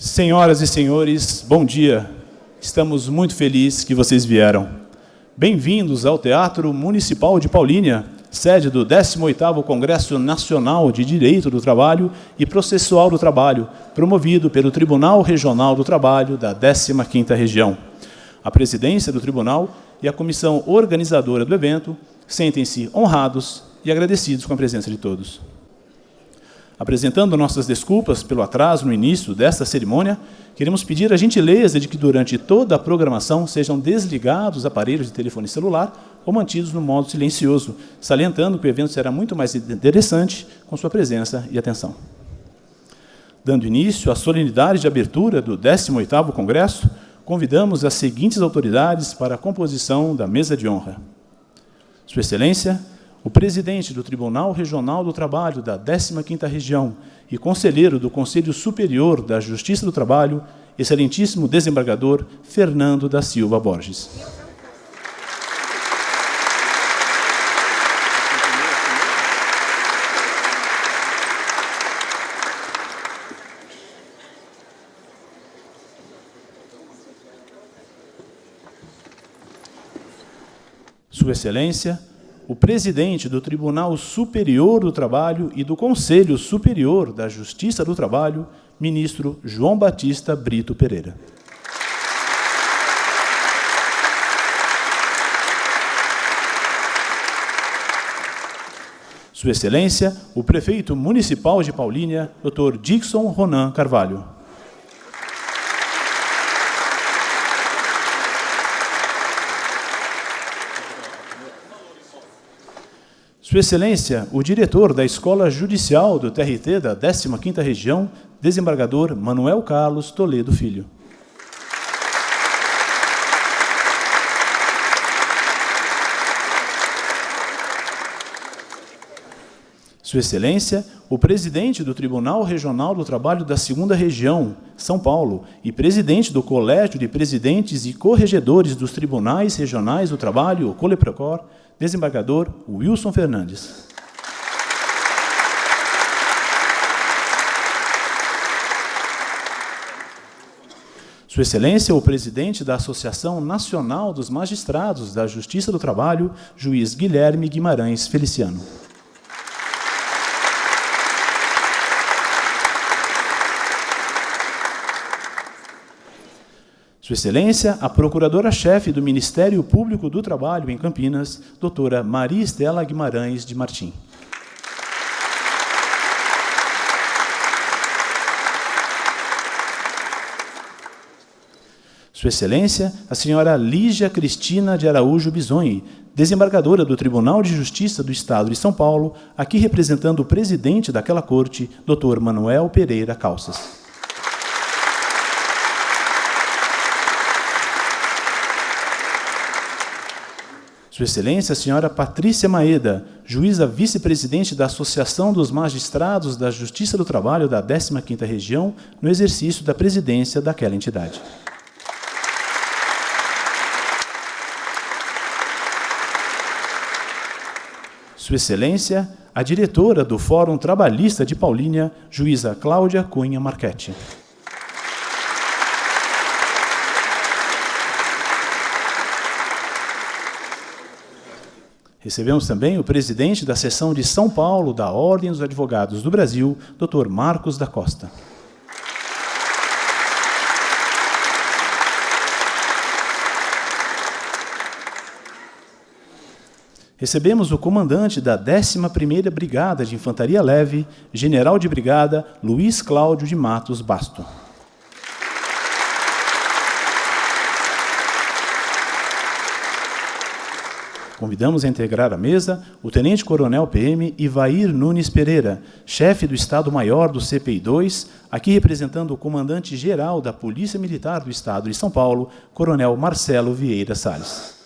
Senhoras e senhores, bom dia. Estamos muito felizes que vocês vieram. Bem-vindos ao Teatro Municipal de Paulínia, sede do 18º Congresso Nacional de Direito do Trabalho e Processual do Trabalho, promovido pelo Tribunal Regional do Trabalho da 15ª Região. A presidência do tribunal e a comissão organizadora do evento sentem-se honrados e agradecidos com a presença de todos. Apresentando nossas desculpas pelo atraso no início desta cerimônia, queremos pedir a gentileza de que durante toda a programação sejam desligados os aparelhos de telefone celular ou mantidos no modo silencioso, salientando que o evento será muito mais interessante com sua presença e atenção. Dando início à solenidade de abertura do 18º Congresso, convidamos as seguintes autoridades para a composição da mesa de honra. Sua Excelência, o presidente do Tribunal Regional do Trabalho da 15ª Região e conselheiro do Conselho Superior da Justiça do Trabalho, excelentíssimo desembargador Fernando da Silva Borges. Sua Excelência, o presidente do Tribunal Superior do Trabalho e do Conselho Superior da Justiça do Trabalho, ministro João Batista Brito Pereira. Sua Excelência, o prefeito municipal de Paulínia, Dr. Dixon Ronan Carvalho. Sua Excelência, o diretor da Escola Judicial do TRT da 15ª Região, desembargador Manuel Carlos Toledo Filho. Sua Excelência, o presidente do Tribunal Regional do Trabalho da 2ª Região, São Paulo, e presidente do Colégio de Presidentes e Corregedores dos Tribunais Regionais do Trabalho, o Coleprocor, desembargador Wilson Fernandes. Sua Excelência, o presidente da Associação Nacional dos Magistrados da Justiça do Trabalho, juiz Guilherme Guimarães Feliciano. Sua Excelência, a Procuradora-Chefe do Ministério Público do Trabalho em Campinas, doutora Maria Estela Guimarães de Martim. Sua Excelência, a senhora Lígia Cristina de Araújo Bisonhi, desembargadora do Tribunal de Justiça do Estado de São Paulo, aqui representando o presidente daquela corte, doutor Manuel Pereira Calças. Sua Excelência, a senhora Patrícia Maeda, juíza vice-presidente da Associação dos Magistrados da Justiça do Trabalho da 15ª Região, no exercício da presidência daquela entidade. Sua Excelência, a diretora do Fórum Trabalhista de Paulínia, juíza Cláudia Cunha Marchetti. Recebemos também o presidente da seção de São Paulo da Ordem dos Advogados do Brasil, Dr. Marcos da Costa. Recebemos o comandante da 11ª Brigada de Infantaria Leve, general de brigada Luiz Cláudio de Matos Basto. Convidamos a integrar a mesa o tenente-coronel PM Ivair Nunes Pereira, chefe do Estado-Maior do CPI-2, aqui representando o comandante-geral da Polícia Militar do Estado de São Paulo, coronel Marcelo Vieira Salles.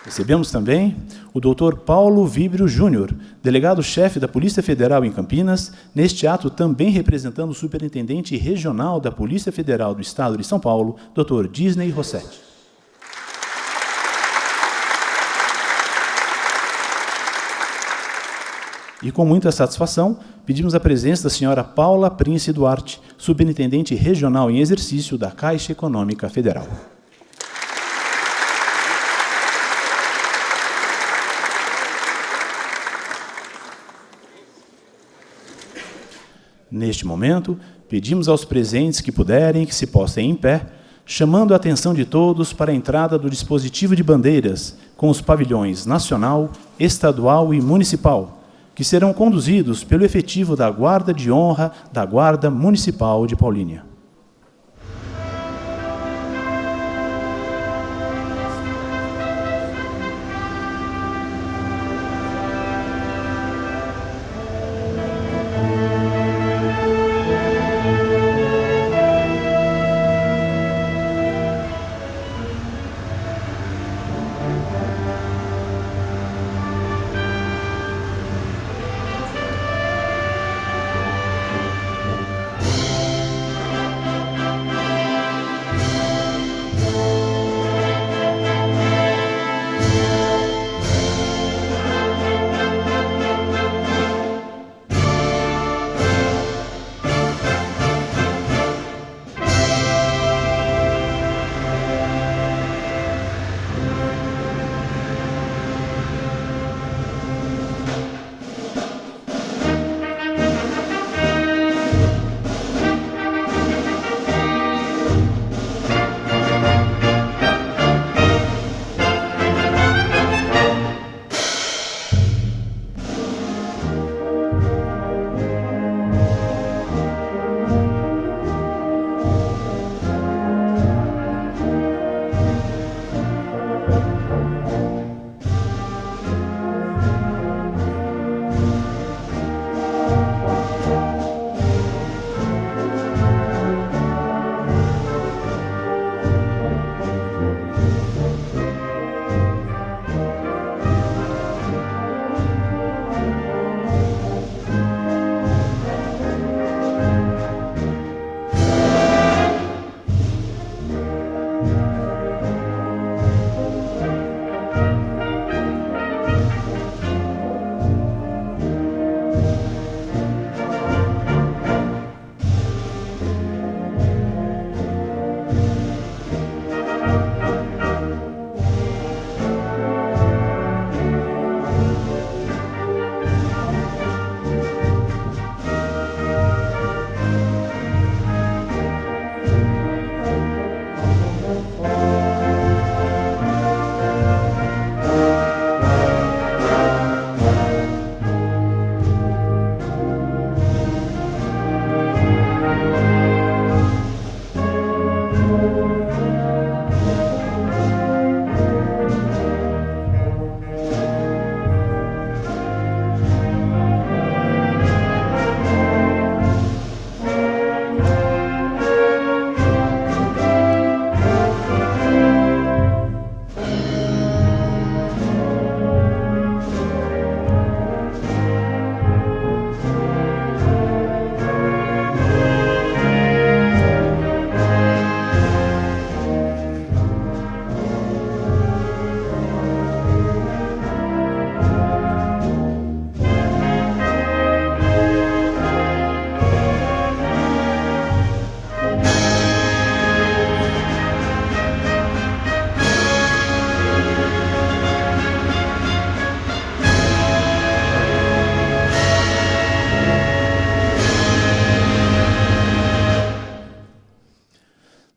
Recebemos também o Dr. Paulo Víbrio Júnior, delegado-chefe da Polícia Federal em Campinas, neste ato também representando o superintendente regional da Polícia Federal do Estado de São Paulo, Dr. Disney Rossetti. E com muita satisfação, pedimos a presença da senhora Paula Prince Duarte, superintendente regional em exercício da Caixa Econômica Federal. Neste momento, pedimos aos presentes que puderem que se postem em pé, chamando a atenção de todos para a entrada do dispositivo de bandeiras com os pavilhões nacional, estadual e municipal, que serão conduzidos pelo efetivo da Guarda de Honra da Guarda Municipal de Paulínia.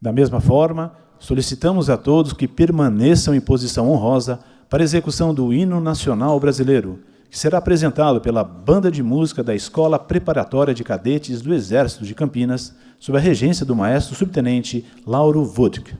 Da mesma forma, solicitamos a todos que permaneçam em posição honrosa para a execução do Hino Nacional Brasileiro, que será apresentado pela Banda de Música da Escola Preparatória de Cadetes do Exército de Campinas, sob a regência do maestro subtenente Lauro Wodk.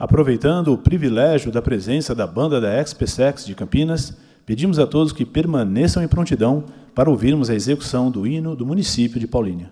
Aproveitando o privilégio da presença da banda da XPSEX de Campinas, pedimos a todos que permaneçam em prontidão para ouvirmos a execução do hino do município de Paulínia.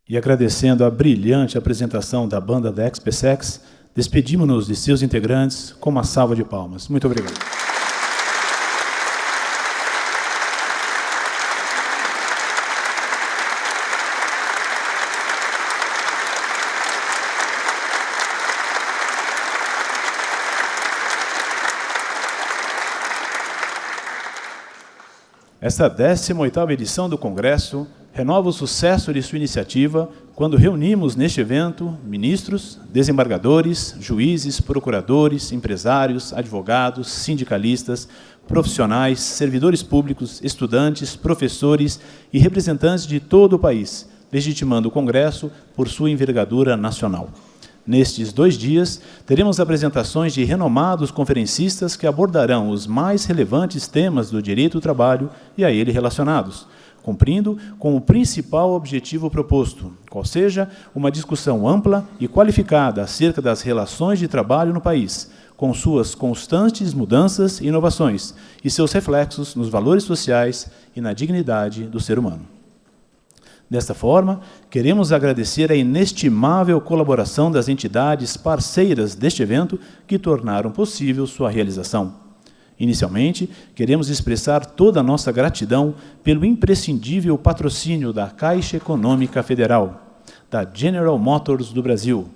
E agradecendo a brilhante apresentação da banda da XPSEX, despedimos-nos de seus integrantes com uma salva de palmas. Muito obrigado. Esta 18ª edição do Congresso renova o sucesso de sua iniciativa quando reunimos neste evento ministros, desembargadores, juízes, procuradores, empresários, advogados, sindicalistas, profissionais, servidores públicos, estudantes, professores e representantes de todo o país, legitimando o Congresso por sua envergadura nacional. Nestes 2 dias, teremos apresentações de renomados conferencistas que abordarão os mais relevantes temas do direito do trabalho e a ele relacionados, cumprindo com o principal objetivo proposto, qual seja uma discussão ampla e qualificada acerca das relações de trabalho no país, com suas constantes mudanças e inovações, e seus reflexos nos valores sociais e na dignidade do ser humano. Desta forma, queremos agradecer a inestimável colaboração das entidades parceiras deste evento que tornaram possível sua realização. Inicialmente, queremos expressar toda a nossa gratidão pelo imprescindível patrocínio da Caixa Econômica Federal, da General Motors do Brasil,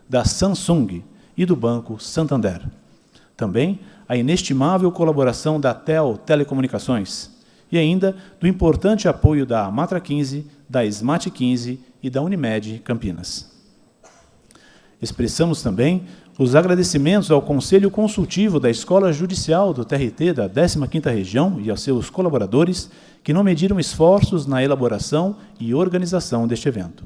da Samsung e do Banco Santander. Também a inestimável colaboração da TEL Telecomunicações e ainda do importante apoio da Matra 15, da SMAT 15 e da Unimed Campinas. Expressamos também os agradecimentos ao Conselho Consultivo da Escola Judicial do TRT da 15ª Região e aos seus colaboradores, que não mediram esforços na elaboração e organização deste evento.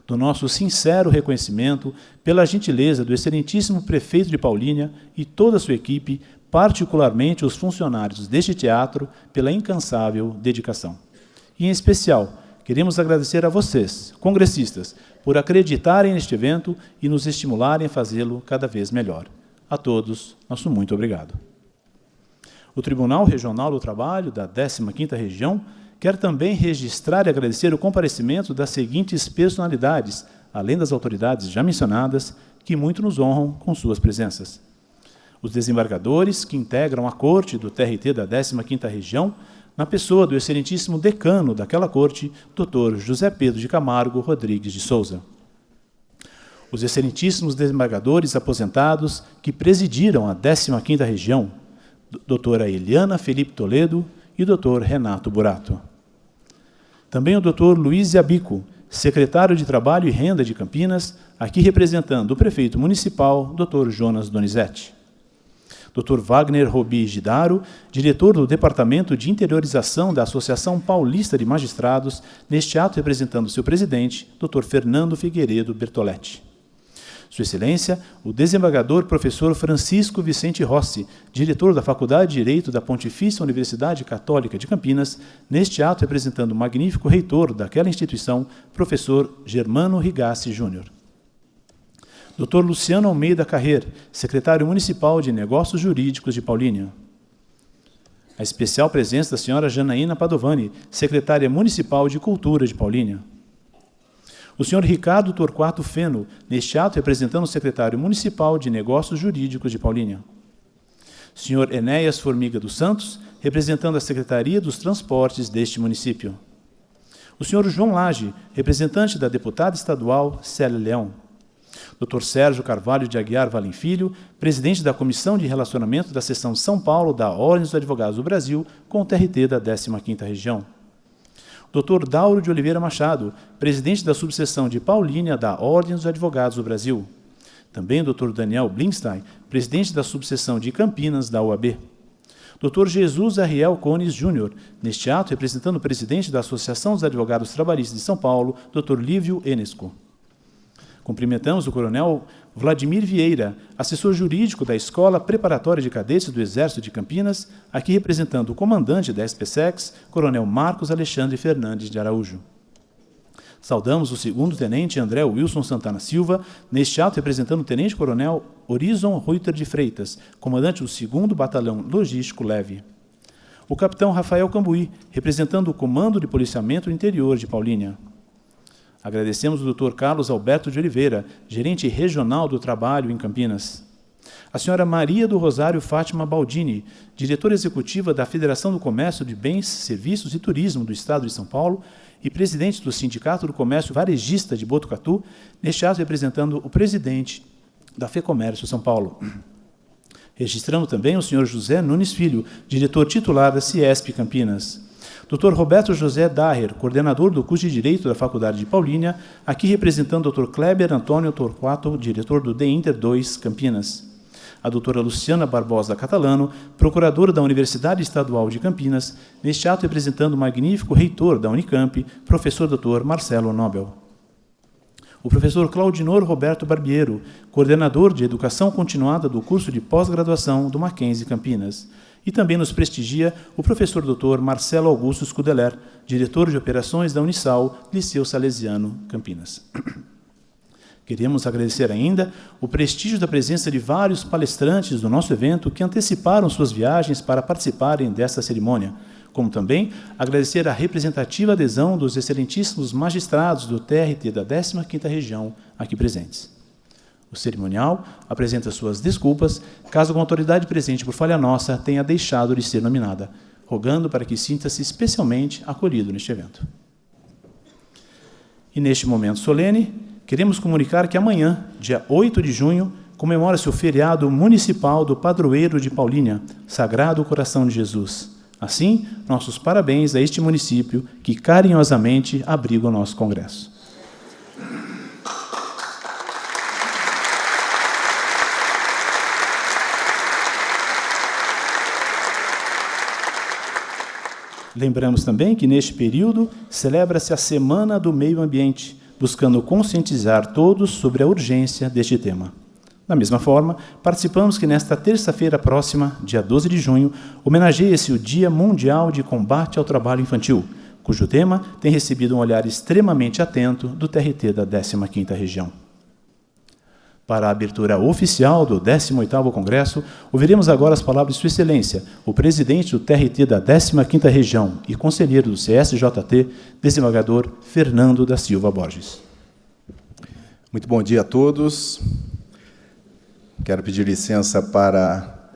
Do nosso sincero reconhecimento pela gentileza do excelentíssimo prefeito de Paulínia e toda a sua equipe particularmente os funcionários deste teatro pela incansável dedicação. E, em especial, queremos agradecer a vocês, congressistas, por acreditarem neste evento e nos estimularem a fazê-lo cada vez melhor. A todos, nosso muito obrigado. O Tribunal Regional do Trabalho da 15ª Região quer também registrar e agradecer o comparecimento das seguintes personalidades, além das autoridades já mencionadas, que muito nos honram com suas presenças. Os desembargadores que integram a Corte do TRT da 15ª Região, na pessoa do excelentíssimo decano daquela Corte, Dr. José Pedro de Camargo Rodrigues de Souza. Os excelentíssimos desembargadores aposentados que presidiram a 15ª Região, doutora Eliana Felipe Toledo e Dr. Renato Burato. Também o Dr. Luiz Abico, secretário de Trabalho e Renda de Campinas, aqui representando o prefeito municipal, Dr. Jonas Donizete. Dr. Wagner Robi Gidaro, diretor do Departamento de Interiorização da Associação Paulista de Magistrados, neste ato representando seu presidente, Dr. Fernando Figueiredo Bertoletti. Sua Excelência, o desembargador professor Francisco Vicente Rossi, diretor da Faculdade de Direito da Pontifícia Universidade Católica de Campinas, neste ato representando o magnífico reitor daquela instituição, professor Germano Rigassi Júnior. Dr. Luciano Almeida Carrer, secretário municipal de Negócios Jurídicos de Paulínia. A especial presença da senhora Janaína Padovani, secretária municipal de Cultura de Paulínia. O senhor Ricardo Torquato Feno, neste ato representando o secretário municipal de Negócios Jurídicos de Paulínia. O senhor Enéas Formiga dos Santos, representando a Secretaria dos Transportes deste município. O senhor João Lage, representante da deputada estadual Célia Leão. Dr. Sérgio Carvalho de Aguiar Valim Filho, presidente da Comissão de Relacionamento da Seção São Paulo da Ordem dos Advogados do Brasil, com o TRT da 15ª Região. Dr. Dauro de Oliveira Machado, presidente da subseção de Paulínia da Ordem dos Advogados do Brasil. Também o Dr. Daniel Blinstein, presidente da subseção de Campinas da OAB. Dr. Jesus Arriel Cones Júnior, neste ato representando o presidente da Associação dos Advogados Trabalhistas de São Paulo, Dr. Lívio Enesco. Cumprimentamos o coronel Vladimir Vieira, assessor jurídico da Escola Preparatória de Cadetes do Exército de Campinas, aqui representando o comandante da SPSEX, coronel Marcos Alexandre Fernandes de Araújo. Saudamos o segundo-tenente André Wilson Santana Silva, neste ato representando o tenente-coronel Horizon Reuter de Freitas, comandante do 2º Batalhão Logístico Leve. O capitão Rafael Cambuí, representando o Comando de Policiamento Interior de Paulínia. Agradecemos o Dr. Carlos Alberto de Oliveira, gerente regional do trabalho em Campinas. A senhora Maria do Rosário Fátima Baldini, diretora executiva da Federação do Comércio de Bens, Serviços e Turismo do Estado de São Paulo e presidente do Sindicato do Comércio Varejista de Botucatu, neste ato representando o presidente da FEComércio São Paulo. Registrando também o senhor José Nunes Filho, diretor titular da Ciesp Campinas. Dr. Roberto José Daher, coordenador do curso de Direito da Faculdade de Paulínia, aqui representando o Dr. Kleber Antônio Torquato, diretor do DEINTER 2, Campinas. A doutora Luciana Barbosa Catalano, procuradora da Universidade Estadual de Campinas, neste ato representando o magnífico reitor da Unicamp, professor Dr. Marcelo Nobel. O professor Claudinor Roberto Barbiero, coordenador de Educação Continuada do curso de pós-graduação do Mackenzie Campinas. E também nos prestigia o professor Dr. Marcelo Augusto Scudeler, diretor de operações da Unisal, Liceu Salesiano, Campinas. Queremos agradecer ainda o prestígio da presença de vários palestrantes do nosso evento que anteciparam suas viagens para participarem desta cerimônia, como também agradecer a representativa adesão dos excelentíssimos magistrados do TRT da 15ª Região aqui presentes. O cerimonial apresenta suas desculpas, caso alguma autoridade presente por falha nossa tenha deixado de ser nominada, rogando para que sinta-se especialmente acolhido neste evento. E neste momento solene, queremos comunicar que amanhã, dia 8 de junho, comemora-se o feriado municipal do padroeiro de Paulínia, Sagrado Coração de Jesus. Assim, nossos parabéns a este município que carinhosamente abriga o nosso congresso. Lembramos também que, neste período, celebra-se a Semana do Meio Ambiente, buscando conscientizar todos sobre a urgência deste tema. Da mesma forma, participamos que nesta terça-feira próxima, dia 12 de junho, homenageia-se o Dia Mundial de Combate ao Trabalho Infantil, cujo tema tem recebido um olhar extremamente atento do TRT da 15ª Região. Para a abertura oficial do 18º Congresso, ouviremos agora as palavras de Sua Excelência, o presidente do TRT da 15ª Região e conselheiro do CSJT, desembargador Fernando da Silva Borges. Muito bom dia a todos. Quero pedir licença para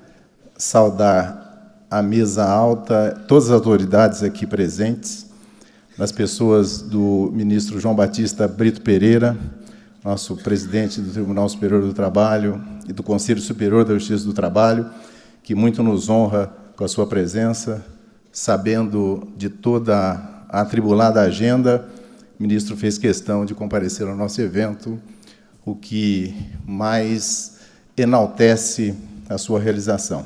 saudar a mesa alta, todas as autoridades aqui presentes, as pessoas do ministro João Batista Brito Pereira, nosso presidente do Tribunal Superior do Trabalho e do Conselho Superior da Justiça do Trabalho, que muito nos honra com a sua presença, sabendo de toda a atribulada agenda, o ministro fez questão de comparecer ao nosso evento, o que mais enaltece a sua realização.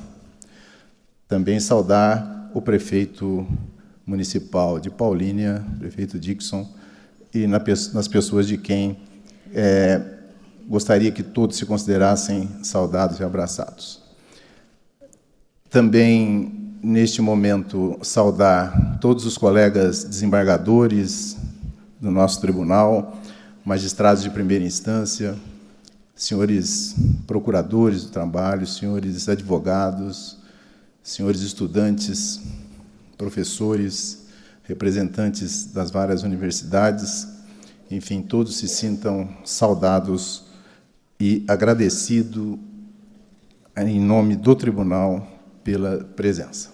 Também saudar o prefeito municipal de Paulínia, prefeito Dixon, e nas pessoas de quem gostaria que todos se considerassem saudados e abraçados. Também, neste momento, saudar todos os colegas desembargadores do nosso tribunal, magistrados de primeira instância, senhores procuradores do trabalho, senhores advogados, senhores estudantes, professores, representantes das várias universidades, enfim, todos se sintam saudados e agradecidos em nome do tribunal pela presença.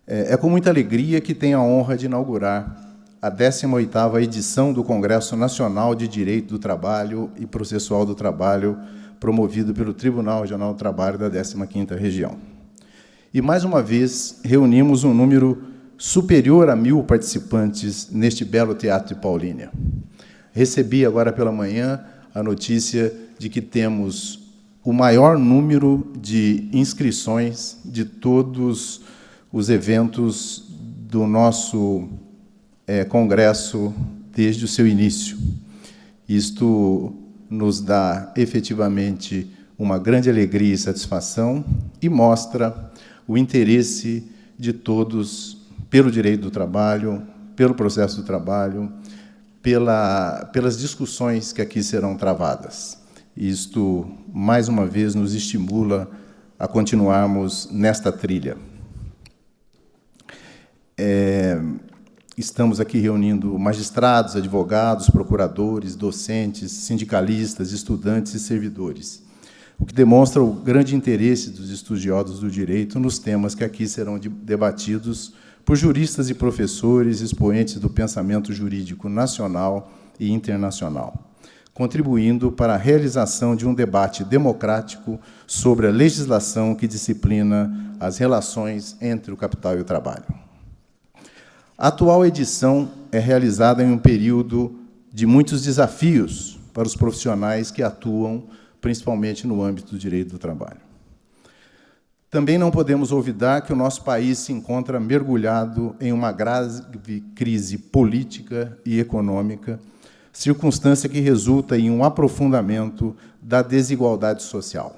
É com muita alegria que tenho a honra de inaugurar a 18ª edição do Congresso Nacional de Direito do Trabalho e Processual do Trabalho, promovido pelo Tribunal Regional do Trabalho da 15ª Região. E, mais uma vez, reunimos um número superior a 1.000 participantes neste belo Teatro de Paulínia. Recebi, agora pela manhã, a notícia de que temos o maior número de inscrições de todos os eventos do nosso Congresso desde o seu início. Isto nos dá, efetivamente, uma grande alegria e satisfação e mostra o interesse de todos pelo direito do trabalho, pelo processo do trabalho, pelas discussões que aqui serão travadas. Isto, mais uma vez, nos estimula a continuarmos nesta trilha. Estamos aqui reunindo magistrados, advogados, procuradores, docentes, sindicalistas, estudantes e servidores, o que demonstra o grande interesse dos estudiosos do direito nos temas que aqui serão debatidos por juristas e professores, expoentes do pensamento jurídico nacional e internacional, contribuindo para a realização de um debate democrático sobre a legislação que disciplina as relações entre o capital e o trabalho. A atual edição é realizada em um período de muitos desafios para os profissionais que atuam, principalmente no âmbito do direito do trabalho. Também não podemos olvidar que o nosso país se encontra mergulhado em uma grave crise política e econômica, circunstância que resulta em um aprofundamento da desigualdade social,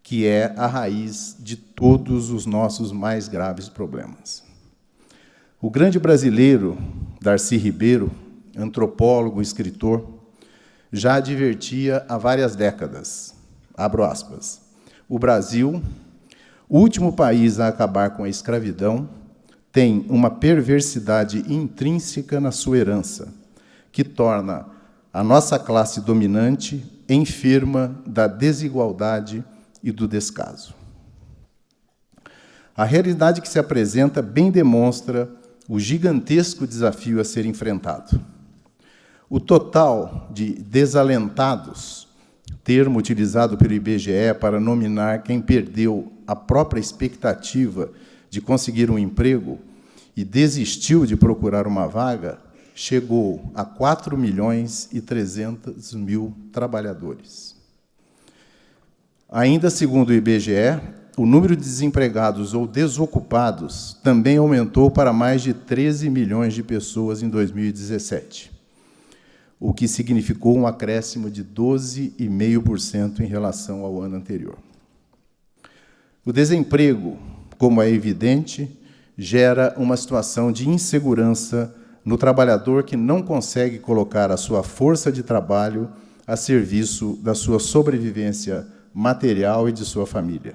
que é a raiz de todos os nossos mais graves problemas. O grande brasileiro, Darcy Ribeiro, antropólogo e escritor, já advertia há várias décadas, abro aspas, o Brasil, o último país a acabar com a escravidão, tem uma perversidade intrínseca na sua herança, que torna a nossa classe dominante enferma da desigualdade e do descaso. A realidade que se apresenta bem demonstra o gigantesco desafio a ser enfrentado. O total de desalentados, termo utilizado pelo IBGE para nominar quem perdeu a própria expectativa de conseguir um emprego e desistiu de procurar uma vaga, chegou a 4.300.000 trabalhadores. Ainda segundo o IBGE, o número de desempregados ou desocupados também aumentou para mais de 13 milhões de pessoas em 2017. o que significou um acréscimo de 12,5% em relação ao ano anterior. O desemprego, como é evidente, gera uma situação de insegurança no trabalhador que não consegue colocar a sua força de trabalho a serviço da sua sobrevivência material e de sua família.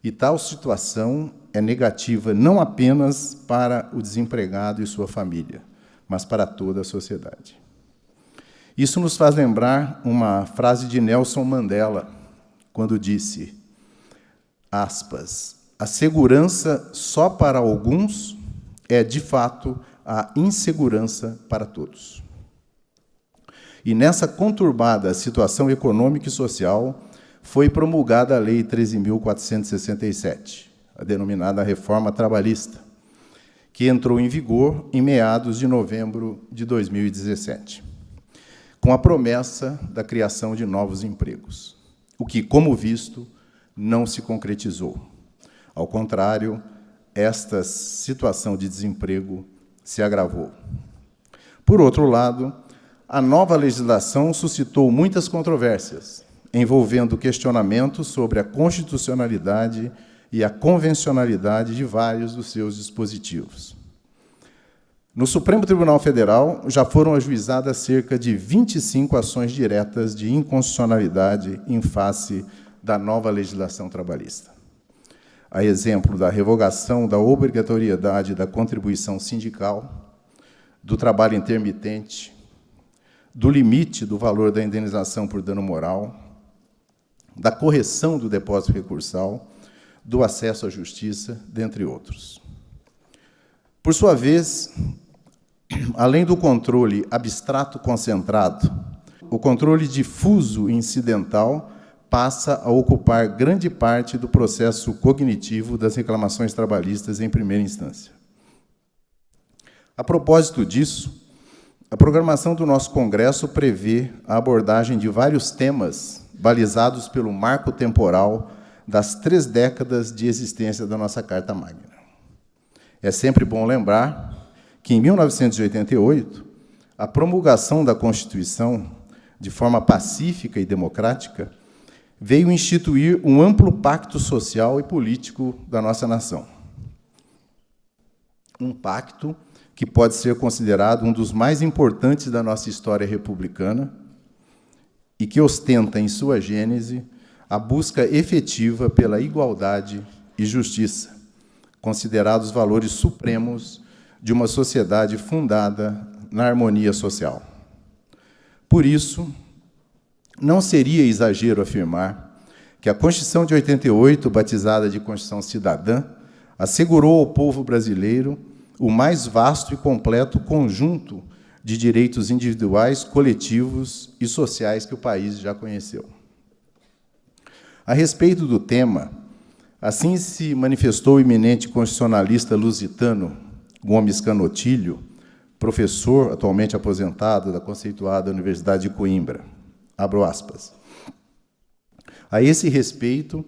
E tal situação é negativa não apenas para o desempregado e sua família, mas para toda a sociedade. Isso nos faz lembrar uma frase de Nelson Mandela, quando disse, aspas, a segurança só para alguns é, de fato, a insegurança para todos. E nessa conturbada situação econômica e social, foi promulgada a Lei 13.467, a denominada Reforma Trabalhista, que entrou em vigor em meados de novembro de 2017, com a promessa da criação de novos empregos, o que, como visto, não se concretizou. Ao contrário, esta situação de desemprego se agravou. Por outro lado, a nova legislação suscitou muitas controvérsias, envolvendo questionamentos sobre a constitucionalidade e a convencionalidade de vários dos seus dispositivos. No Supremo Tribunal Federal, já foram ajuizadas cerca de 25 ações diretas de inconstitucionalidade em face da nova legislação trabalhista. A exemplo da revogação da obrigatoriedade da contribuição sindical, do trabalho intermitente, do limite do valor da indenização por dano moral, da correção do depósito recursal, do acesso à justiça, dentre outros. Por sua vez, além do controle abstrato concentrado, o controle difuso e incidental passa a ocupar grande parte do processo cognitivo das reclamações trabalhistas em primeira instância. A propósito disso, a programação do nosso Congresso prevê a abordagem de vários temas balizados pelo marco temporal das 3 décadas de existência da nossa Carta Magna. É sempre bom lembrar que, em 1988, a promulgação da Constituição, de forma pacífica e democrática, veio instituir um amplo pacto social e político da nossa nação. Um pacto que pode ser considerado um dos mais importantes da nossa história republicana e que ostenta em sua gênese a busca efetiva pela igualdade e justiça, considerados valores supremos de uma sociedade fundada na harmonia social. Por isso, não seria exagero afirmar que a Constituição de 88, batizada de Constituição Cidadã, assegurou ao povo brasileiro o mais vasto e completo conjunto de direitos individuais, coletivos e sociais que o país já conheceu. A respeito do tema, assim se manifestou o eminente constitucionalista lusitano Gomes Canotilho, professor atualmente aposentado da conceituada Universidade de Coimbra. Abro aspas. A esse respeito,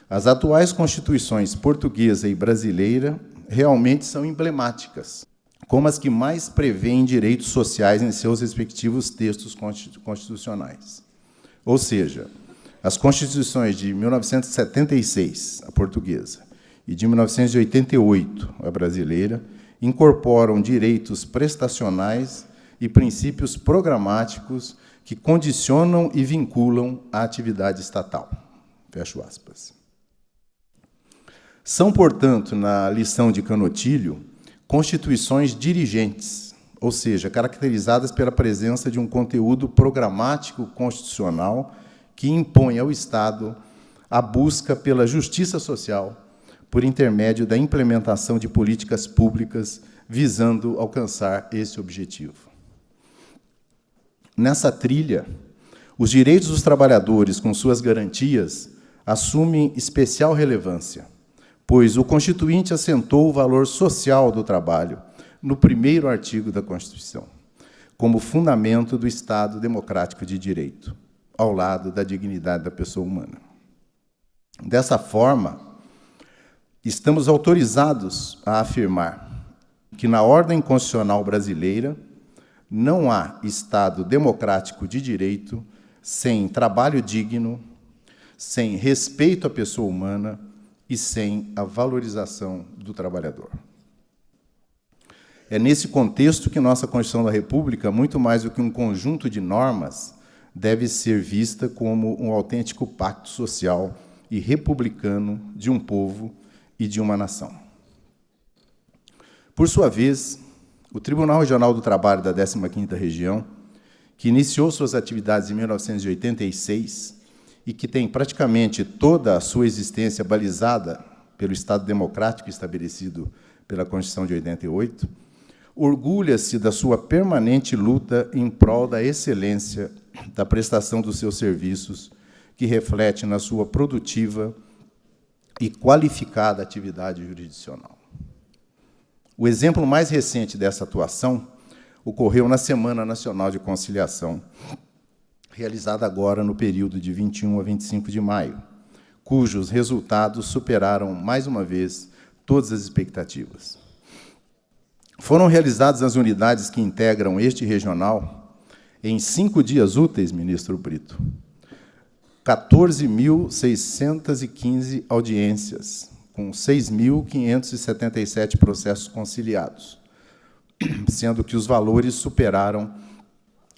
as atuais constituições portuguesa e brasileira realmente são emblemáticas, como as que mais prevêem direitos sociais em seus respectivos textos constitucionais. Ou seja, as Constituições de 1976, a portuguesa, e de 1988, a brasileira, incorporam direitos prestacionais e princípios programáticos que condicionam e vinculam a atividade estatal. Fecho aspas. São, portanto, na lição de Canotilho, constituições dirigentes, ou seja, caracterizadas pela presença de um conteúdo programático constitucional que impõe ao Estado a busca pela justiça social por intermédio da implementação de políticas públicas visando alcançar esse objetivo. Nessa trilha, os direitos dos trabalhadores, com suas garantias, assumem especial relevância, pois o Constituinte assentou o valor social do trabalho no primeiro artigo da Constituição, como fundamento do Estado democrático de direito, ao lado da dignidade da pessoa humana. Dessa forma, estamos autorizados a afirmar que, na ordem constitucional brasileira, não há Estado democrático de direito sem trabalho digno, sem respeito à pessoa humana e sem a valorização do trabalhador. É nesse contexto que nossa Constituição da República, muito mais do que um conjunto de normas, deve ser vista como um autêntico pacto social e republicano de um povo e de uma nação. Por sua vez, o Tribunal Regional do Trabalho da 15ª Região, que iniciou suas atividades em 1986 e que tem praticamente toda a sua existência balizada pelo Estado democrático estabelecido pela Constituição de 88, orgulha-se da sua permanente luta em prol da excelência da prestação dos seus serviços, que reflete na sua produtiva e qualificada atividade jurisdicional. O exemplo mais recente dessa atuação ocorreu na Semana Nacional de Conciliação, realizada agora no período de 21 a 25 de maio, cujos resultados superaram, mais uma vez, todas as expectativas. Foram realizados nas unidades que integram este regional, em 5 dias úteis, ministro Brito, 14.615 audiências, com 6.577 processos conciliados, sendo que os valores superaram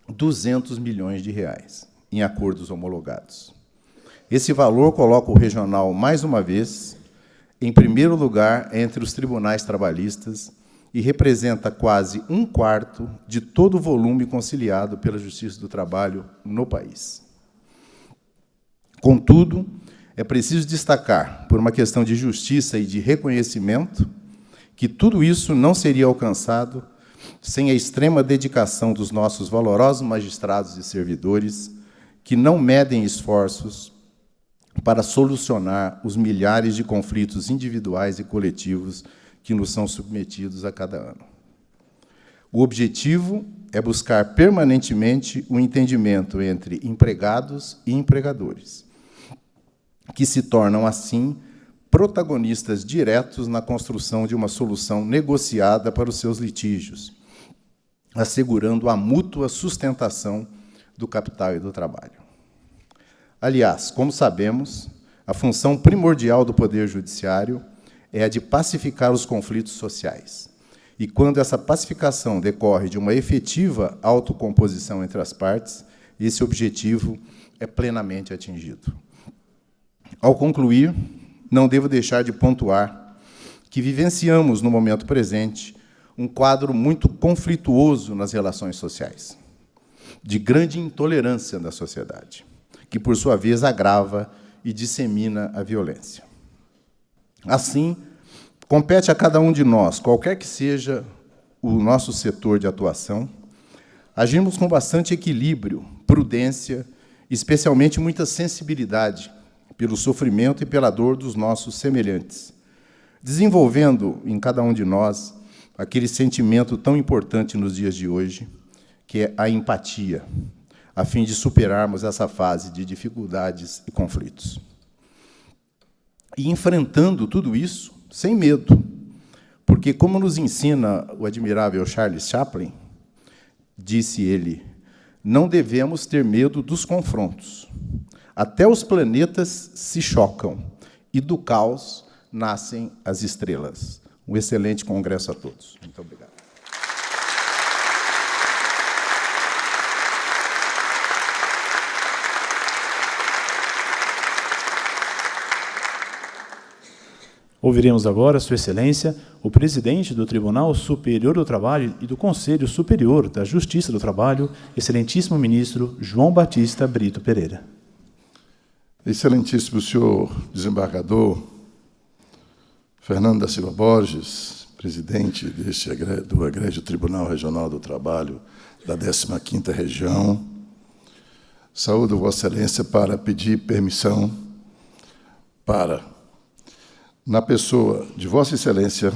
200 milhões de reais, em acordos homologados. Esse valor coloca o regional, mais uma vez, em primeiro lugar entre os tribunais trabalhistas e representa quase 1/4 de todo o volume conciliado pela Justiça do Trabalho no país. Contudo, é preciso destacar, por uma questão de justiça e de reconhecimento, que tudo isso não seria alcançado sem a extrema dedicação dos nossos valorosos magistrados e servidores, que não medem esforços para solucionar os milhares de conflitos individuais e coletivos que nos são submetidos a cada ano. O objetivo é buscar permanentemente o entendimento entre empregados e empregadores, que se tornam, assim, protagonistas diretos na construção de uma solução negociada para os seus litígios, assegurando a mútua sustentação do capital e do trabalho. Aliás, como sabemos, a função primordial do Poder Judiciário é a de pacificar os conflitos sociais. E, quando essa pacificação decorre de uma efetiva autocomposição entre as partes, esse objetivo é plenamente atingido. Ao concluir, não devo deixar de pontuar que vivenciamos, no momento presente, um quadro muito conflituoso nas relações sociais, de grande intolerância da sociedade, que, por sua vez, agrava e dissemina a violência. Assim, compete a cada um de nós, qualquer que seja o nosso setor de atuação, agirmos com bastante equilíbrio, prudência, especialmente muita sensibilidade pelo sofrimento e pela dor dos nossos semelhantes, desenvolvendo em cada um de nós aquele sentimento tão importante nos dias de hoje, que é a empatia, a fim de superarmos essa fase de dificuldades e conflitos. E enfrentando tudo isso sem medo, porque, como nos ensina o admirável Charles Chaplin, disse ele, não devemos ter medo dos confrontos. Até os planetas se chocam, e do caos nascem as estrelas. Um excelente congresso a todos. Muito obrigado. Ouviremos agora, Sua Excelência, o presidente do Tribunal Superior do Trabalho e do Conselho Superior da Justiça do Trabalho, excelentíssimo ministro João Batista Brito Pereira. Excelentíssimo senhor desembargador Fernando da Silva Borges, presidente do Egrégio Tribunal Regional do Trabalho da 15ª Região, saúdo Vossa Excelência para pedir permissão para, na pessoa de Vossa Excelência,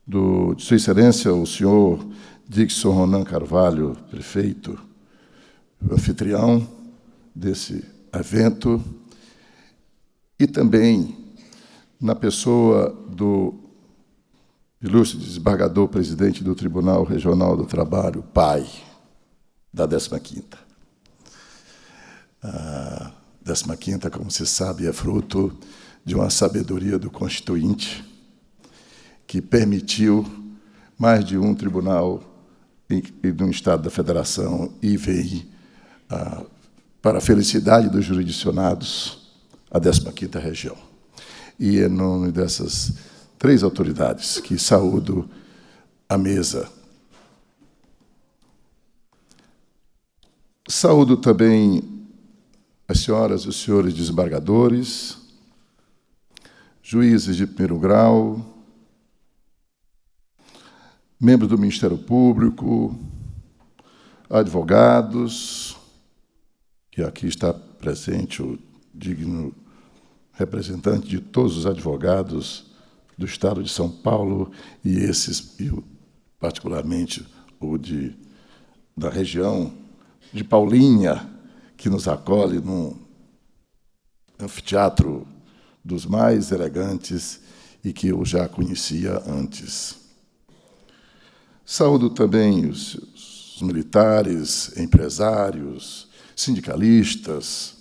de Sua Excelência, o senhor Dixon Ronan Carvalho, prefeito, anfitrião desse evento, e também na pessoa do ilustre desembargador presidente do Tribunal Regional do Trabalho, pai da 15ª. A 15ª, como se sabe, é fruto de uma sabedoria do Constituinte que permitiu mais de um tribunal de um Estado da Federação e veio, para a felicidade dos jurisdicionados, a 15ª região. E é em nome dessas 3 autoridades que saúdo a mesa. Saúdo também as senhoras e os senhores desembargadores, juízes de primeiro grau, membros do Ministério Público, advogados, e aqui está presente o digno representante de todos os advogados do Estado de São Paulo, e particularmente da região de Paulínia, que nos acolhe num anfiteatro dos mais elegantes e que eu já conhecia antes. Saúdo também os militares, empresários, sindicalistas,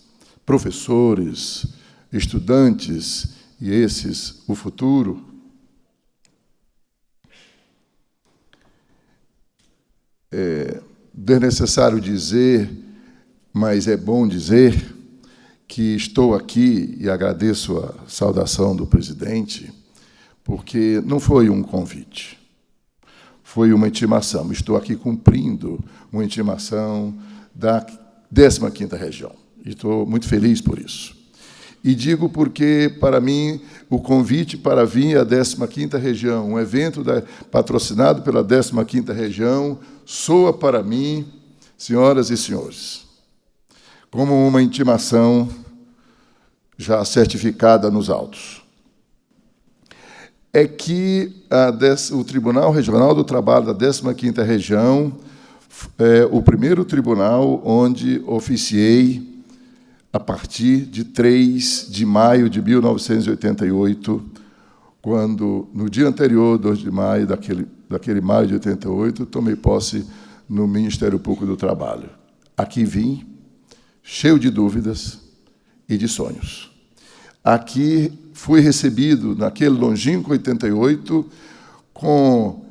professores, estudantes, e esses, o futuro. É desnecessário dizer, mas é bom dizer, que estou aqui e agradeço a saudação do presidente, porque não foi um convite, foi uma intimação. Estou aqui cumprindo uma intimação da 15ª região, e estou muito feliz por isso. E digo porque, para mim, o convite para vir à 15ª região, um evento patrocinado pela 15ª região, soa para mim, senhoras e senhores, como uma intimação já certificada nos autos. É que o Tribunal Regional do Trabalho da 15ª região é o primeiro tribunal onde oficiei a partir de 3 de maio de 1988, quando, no dia anterior, 2 de maio, daquele maio de 88, tomei posse no Ministério Público do Trabalho. Aqui vim, cheio de dúvidas e de sonhos. Aqui fui recebido, naquele longínquo 88, com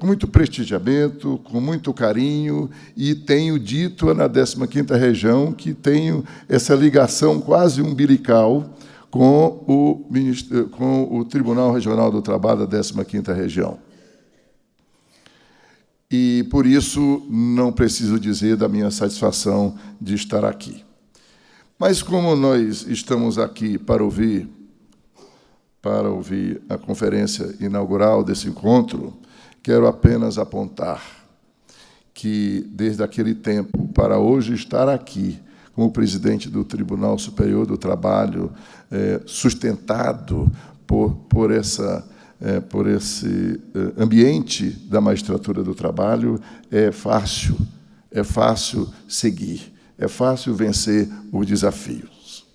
muito prestigiamento, com muito carinho, e tenho dito na 15ª região que tenho essa ligação quase umbilical com o Tribunal Regional do Trabalho da 15ª região. E, por isso, não preciso dizer da minha satisfação de estar aqui. Mas, como nós estamos aqui para ouvir a conferência inaugural desse encontro, quero apenas apontar que, desde aquele tempo para hoje estar aqui, como presidente do Tribunal Superior do Trabalho, sustentado por esse ambiente da magistratura do trabalho, é fácil seguir, é fácil vencer os desafios.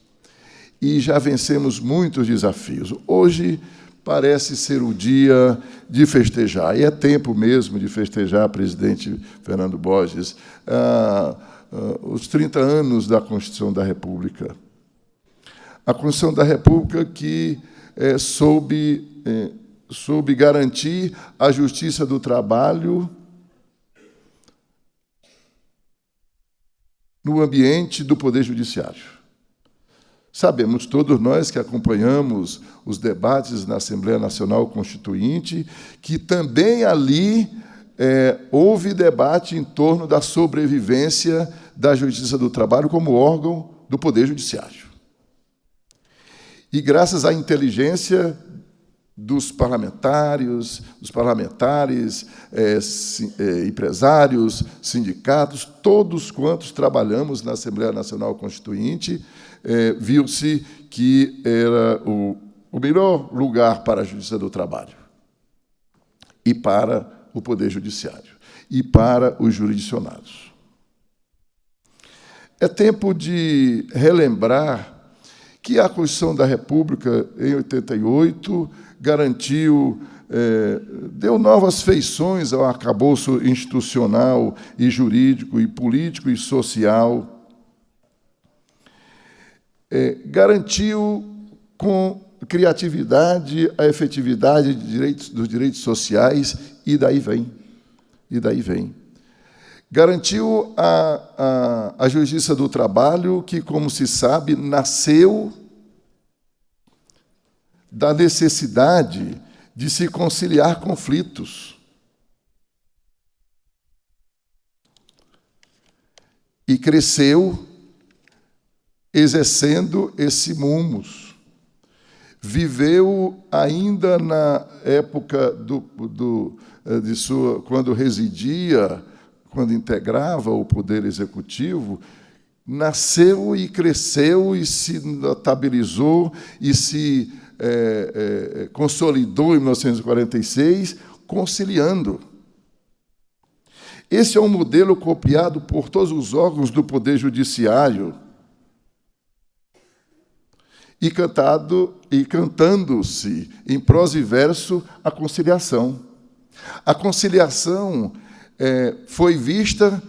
E já vencemos muitos desafios. Hoje parece ser o dia de festejar, e é tempo mesmo de festejar, presidente Fernando Borges, os 30 anos da Constituição da República. A Constituição da República que soube garantir a justiça do trabalho no ambiente do Poder Judiciário. Sabemos, todos nós que acompanhamos os debates na Assembleia Nacional Constituinte, que também ali houve debate em torno da sobrevivência da Justiça do Trabalho como órgão do Poder Judiciário. E, graças à inteligência dos parlamentares, empresários, sindicatos, todos quantos trabalhamos na Assembleia Nacional Constituinte, viu-se que era o melhor lugar para a Justiça do Trabalho e para o Poder Judiciário e para os jurisdicionados. É tempo de relembrar que a Constituição da República, em 88, garantiu, deu novas feições ao arcabouço institucional e jurídico e político e social, garantiu com criatividade a efetividade dos direitos sociais, e daí vem. Garantiu a Justiça do Trabalho, que, como se sabe, nasceu da necessidade de se conciliar conflitos. E cresceu exercendo esse mumus. Viveu ainda na época quando residia, quando integrava o Poder Executivo, nasceu e cresceu e se notabilizou e se consolidou em 1946, conciliando. Esse é um modelo copiado por todos os órgãos do Poder Judiciário e cantando-se em prosa e verso a conciliação. A conciliação foi vista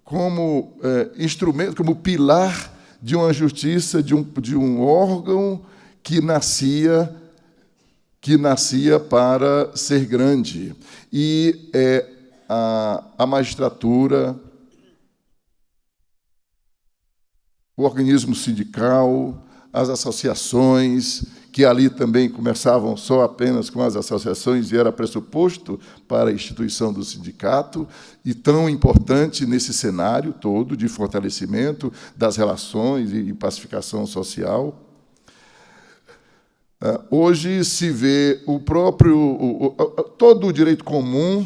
como instrumento, como pilar de uma justiça, de um órgão que nascia para ser grande. E a magistratura, o organismo sindical, as associações, que ali também começavam só apenas com as associações e era pressuposto para a instituição do sindicato, e tão importante nesse cenário todo de fortalecimento das relações e pacificação social. Hoje se vê todo o direito comum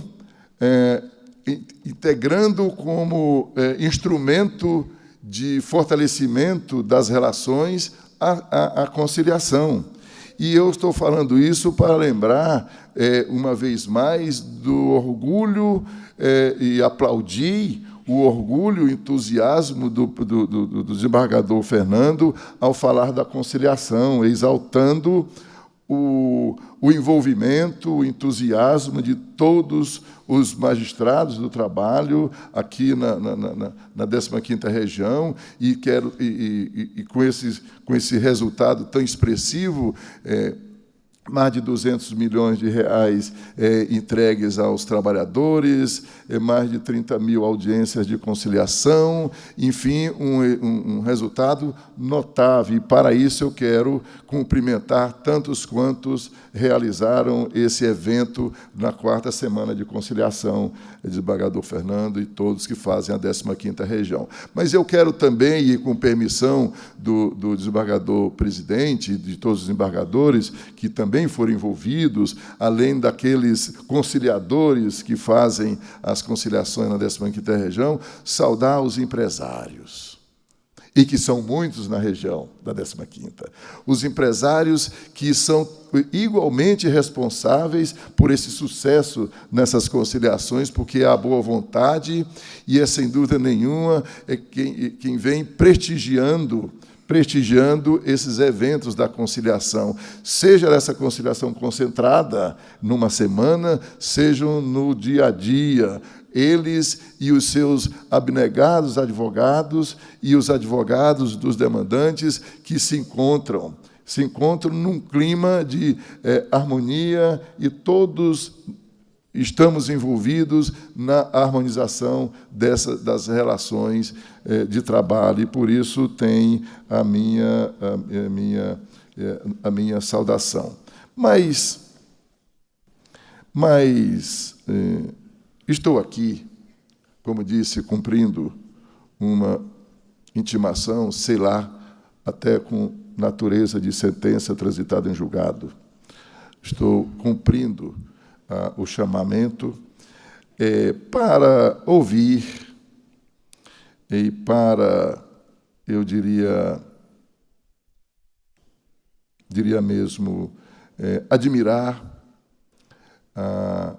integrando como instrumento de fortalecimento das relações a conciliação. E eu estou falando isso para lembrar, uma vez mais, do orgulho e aplaudir o orgulho, o entusiasmo do desembargador Fernando ao falar da conciliação, exaltando o envolvimento, o entusiasmo de todos os magistrados do trabalho aqui na 15ª região, e com esse resultado tão expressivo, mais de 200 milhões de reais entregues aos trabalhadores, mais de 30 mil audiências de conciliação, enfim, um resultado notável. E, para isso, eu quero cumprimentar tantos quantos realizaram esse evento na 4ª Semana de Conciliação, desembargador Fernando e todos que fazem a 15ª região. Mas eu quero também, e com permissão do desembargador presidente, de todos os desembargadores, que também foram envolvidos, além daqueles conciliadores que fazem as conciliações na 15ª região, saudar os empresários, e que são muitos na região da 15ª. Os empresários que são igualmente responsáveis por esse sucesso nessas conciliações, porque é a boa vontade e sem dúvida nenhuma, quem vem prestigiando esses eventos da conciliação, seja essa conciliação concentrada numa semana, sejam no dia a dia, eles e os seus abnegados advogados e os advogados dos demandantes que se encontram num clima de harmonia, e todos estamos envolvidos na harmonização das relações de trabalho, e por isso tem a minha saudação. Mas estou aqui, como disse, cumprindo uma intimação, sei lá, até com natureza de sentença transitada em julgado. Estou cumprindo o chamamento para ouvir e para, eu diria mesmo, admirar a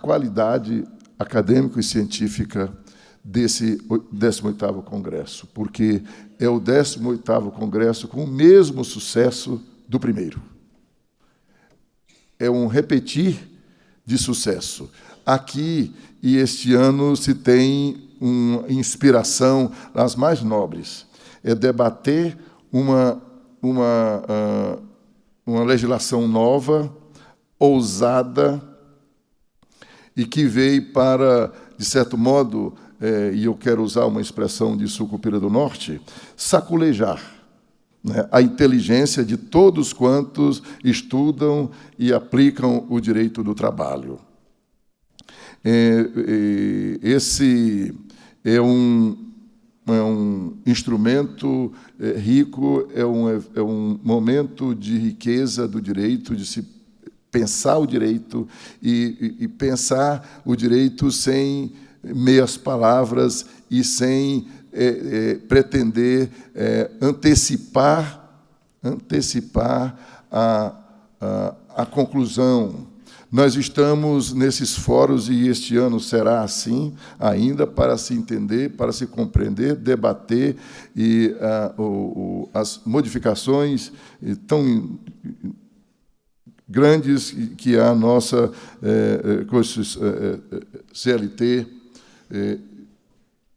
qualidade acadêmica e científica desse 18º Congresso, porque é o 18º Congresso com o mesmo sucesso do primeiro. É um repetir de sucesso. Aqui, e este ano, se tem uma inspiração das mais nobres. É debater uma legislação nova, ousada, e que veio para, de certo modo, e eu quero usar uma expressão de Sucupira do Norte, saculejar, né, a inteligência de todos quantos estudam e aplicam o direito do trabalho. Esse é um instrumento rico, é um momento de riqueza do direito, de se pensar o direito e pensar o direito sem meias palavras e sem pretender antecipar a conclusão. Nós estamos nesses fóruns, e este ano será assim ainda, para se entender, para se compreender, debater, e as modificações tão grandes que a nossa CLT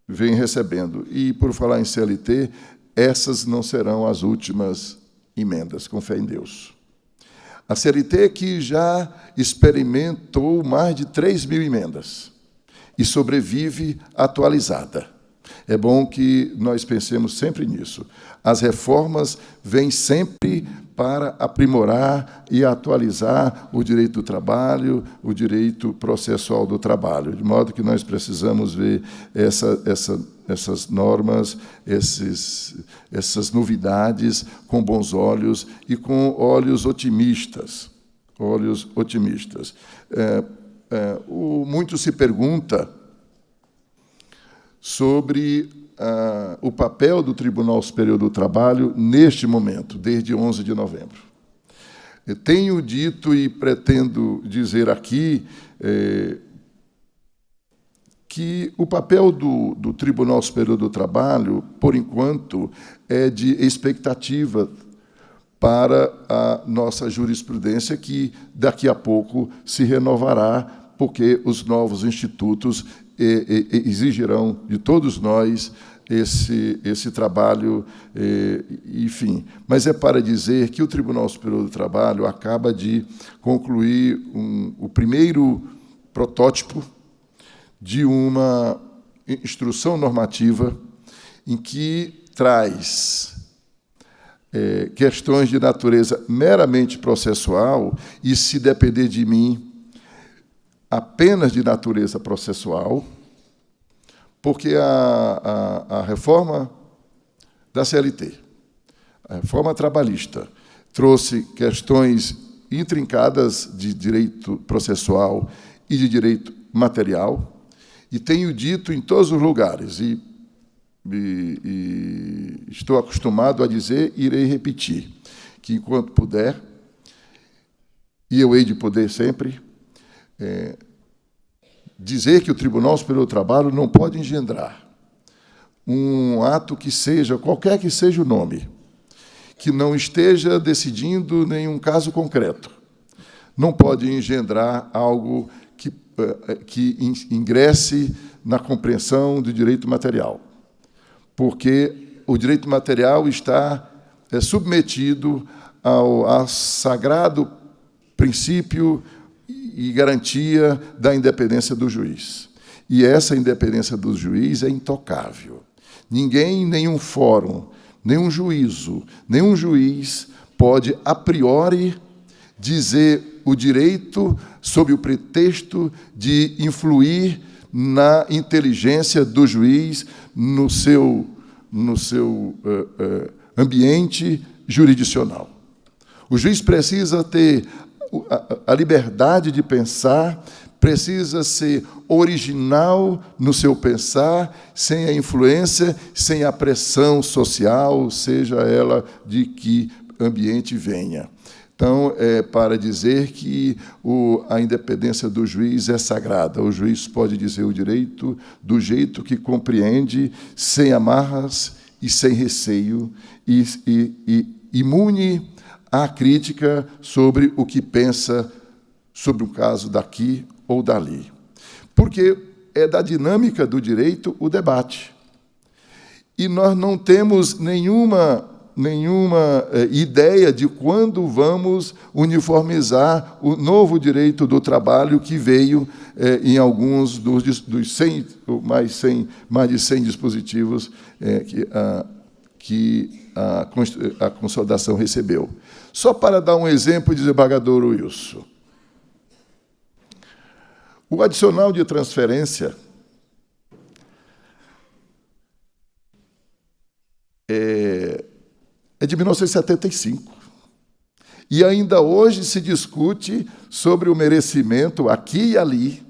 vem recebendo. E, por falar em CLT, essas não serão as últimas emendas, com fé em Deus. A CLT que já experimentou mais de 3.000 emendas e sobrevive atualizada. É bom que nós pensemos sempre nisso. As reformas vêm sempre para aprimorar e atualizar o direito do trabalho, o direito processual do trabalho, de modo que nós precisamos ver essas normas, essas novidades com bons olhos e com olhos otimistas. Muito se pergunta sobre o papel do Tribunal Superior do Trabalho neste momento, desde 11 de novembro. Eu tenho dito e pretendo dizer aqui que o papel do Tribunal Superior do Trabalho, por enquanto, é de expectativa para a nossa jurisprudência, que daqui a pouco se renovará, porque os novos institutos exigirão de todos nós esse trabalho, enfim. Mas é para dizer que o Tribunal Superior do Trabalho acaba de concluir o primeiro protótipo de uma instrução normativa em que traz questões de natureza meramente processual e, se depender de mim, apenas de natureza processual, porque a reforma da CLT, a reforma trabalhista, trouxe questões intrincadas de direito processual e de direito material, e tenho dito em todos os lugares, e estou acostumado a dizer, irei repetir, que, enquanto puder, e eu hei de poder sempre, dizer que o Tribunal Superior do Trabalho não pode engendrar um ato que seja, qualquer que seja o nome, que não esteja decidindo nenhum caso concreto. Não pode engendrar algo que ingresse na compreensão do direito material, porque o direito material está submetido ao sagrado princípio e garantia da independência do juiz. E essa independência do juiz é intocável. Ninguém, nenhum fórum, nenhum juízo, nenhum juiz pode, a priori, dizer o direito sob o pretexto de influir na inteligência do juiz, no seu ambiente jurisdicional. O juiz precisa ter a liberdade de pensar, precisa ser original no seu pensar, sem a influência, sem a pressão social, seja ela de que ambiente venha. Então, para dizer que a independência do juiz é sagrada. O juiz pode dizer o direito do jeito que compreende, sem amarras e sem receio, e imune à crítica sobre o que pensa sobre um caso daqui ou dali. Porque é da dinâmica do direito o debate. E nós não temos nenhuma ideia de quando vamos uniformizar o novo direito do trabalho que veio em alguns dos 100, mais de 100 dispositivos que a consolidação recebeu. Só para dar um exemplo, desembargador Wilson. O adicional de transferência é de 1975. E ainda hoje se discute sobre o merecimento, aqui e ali,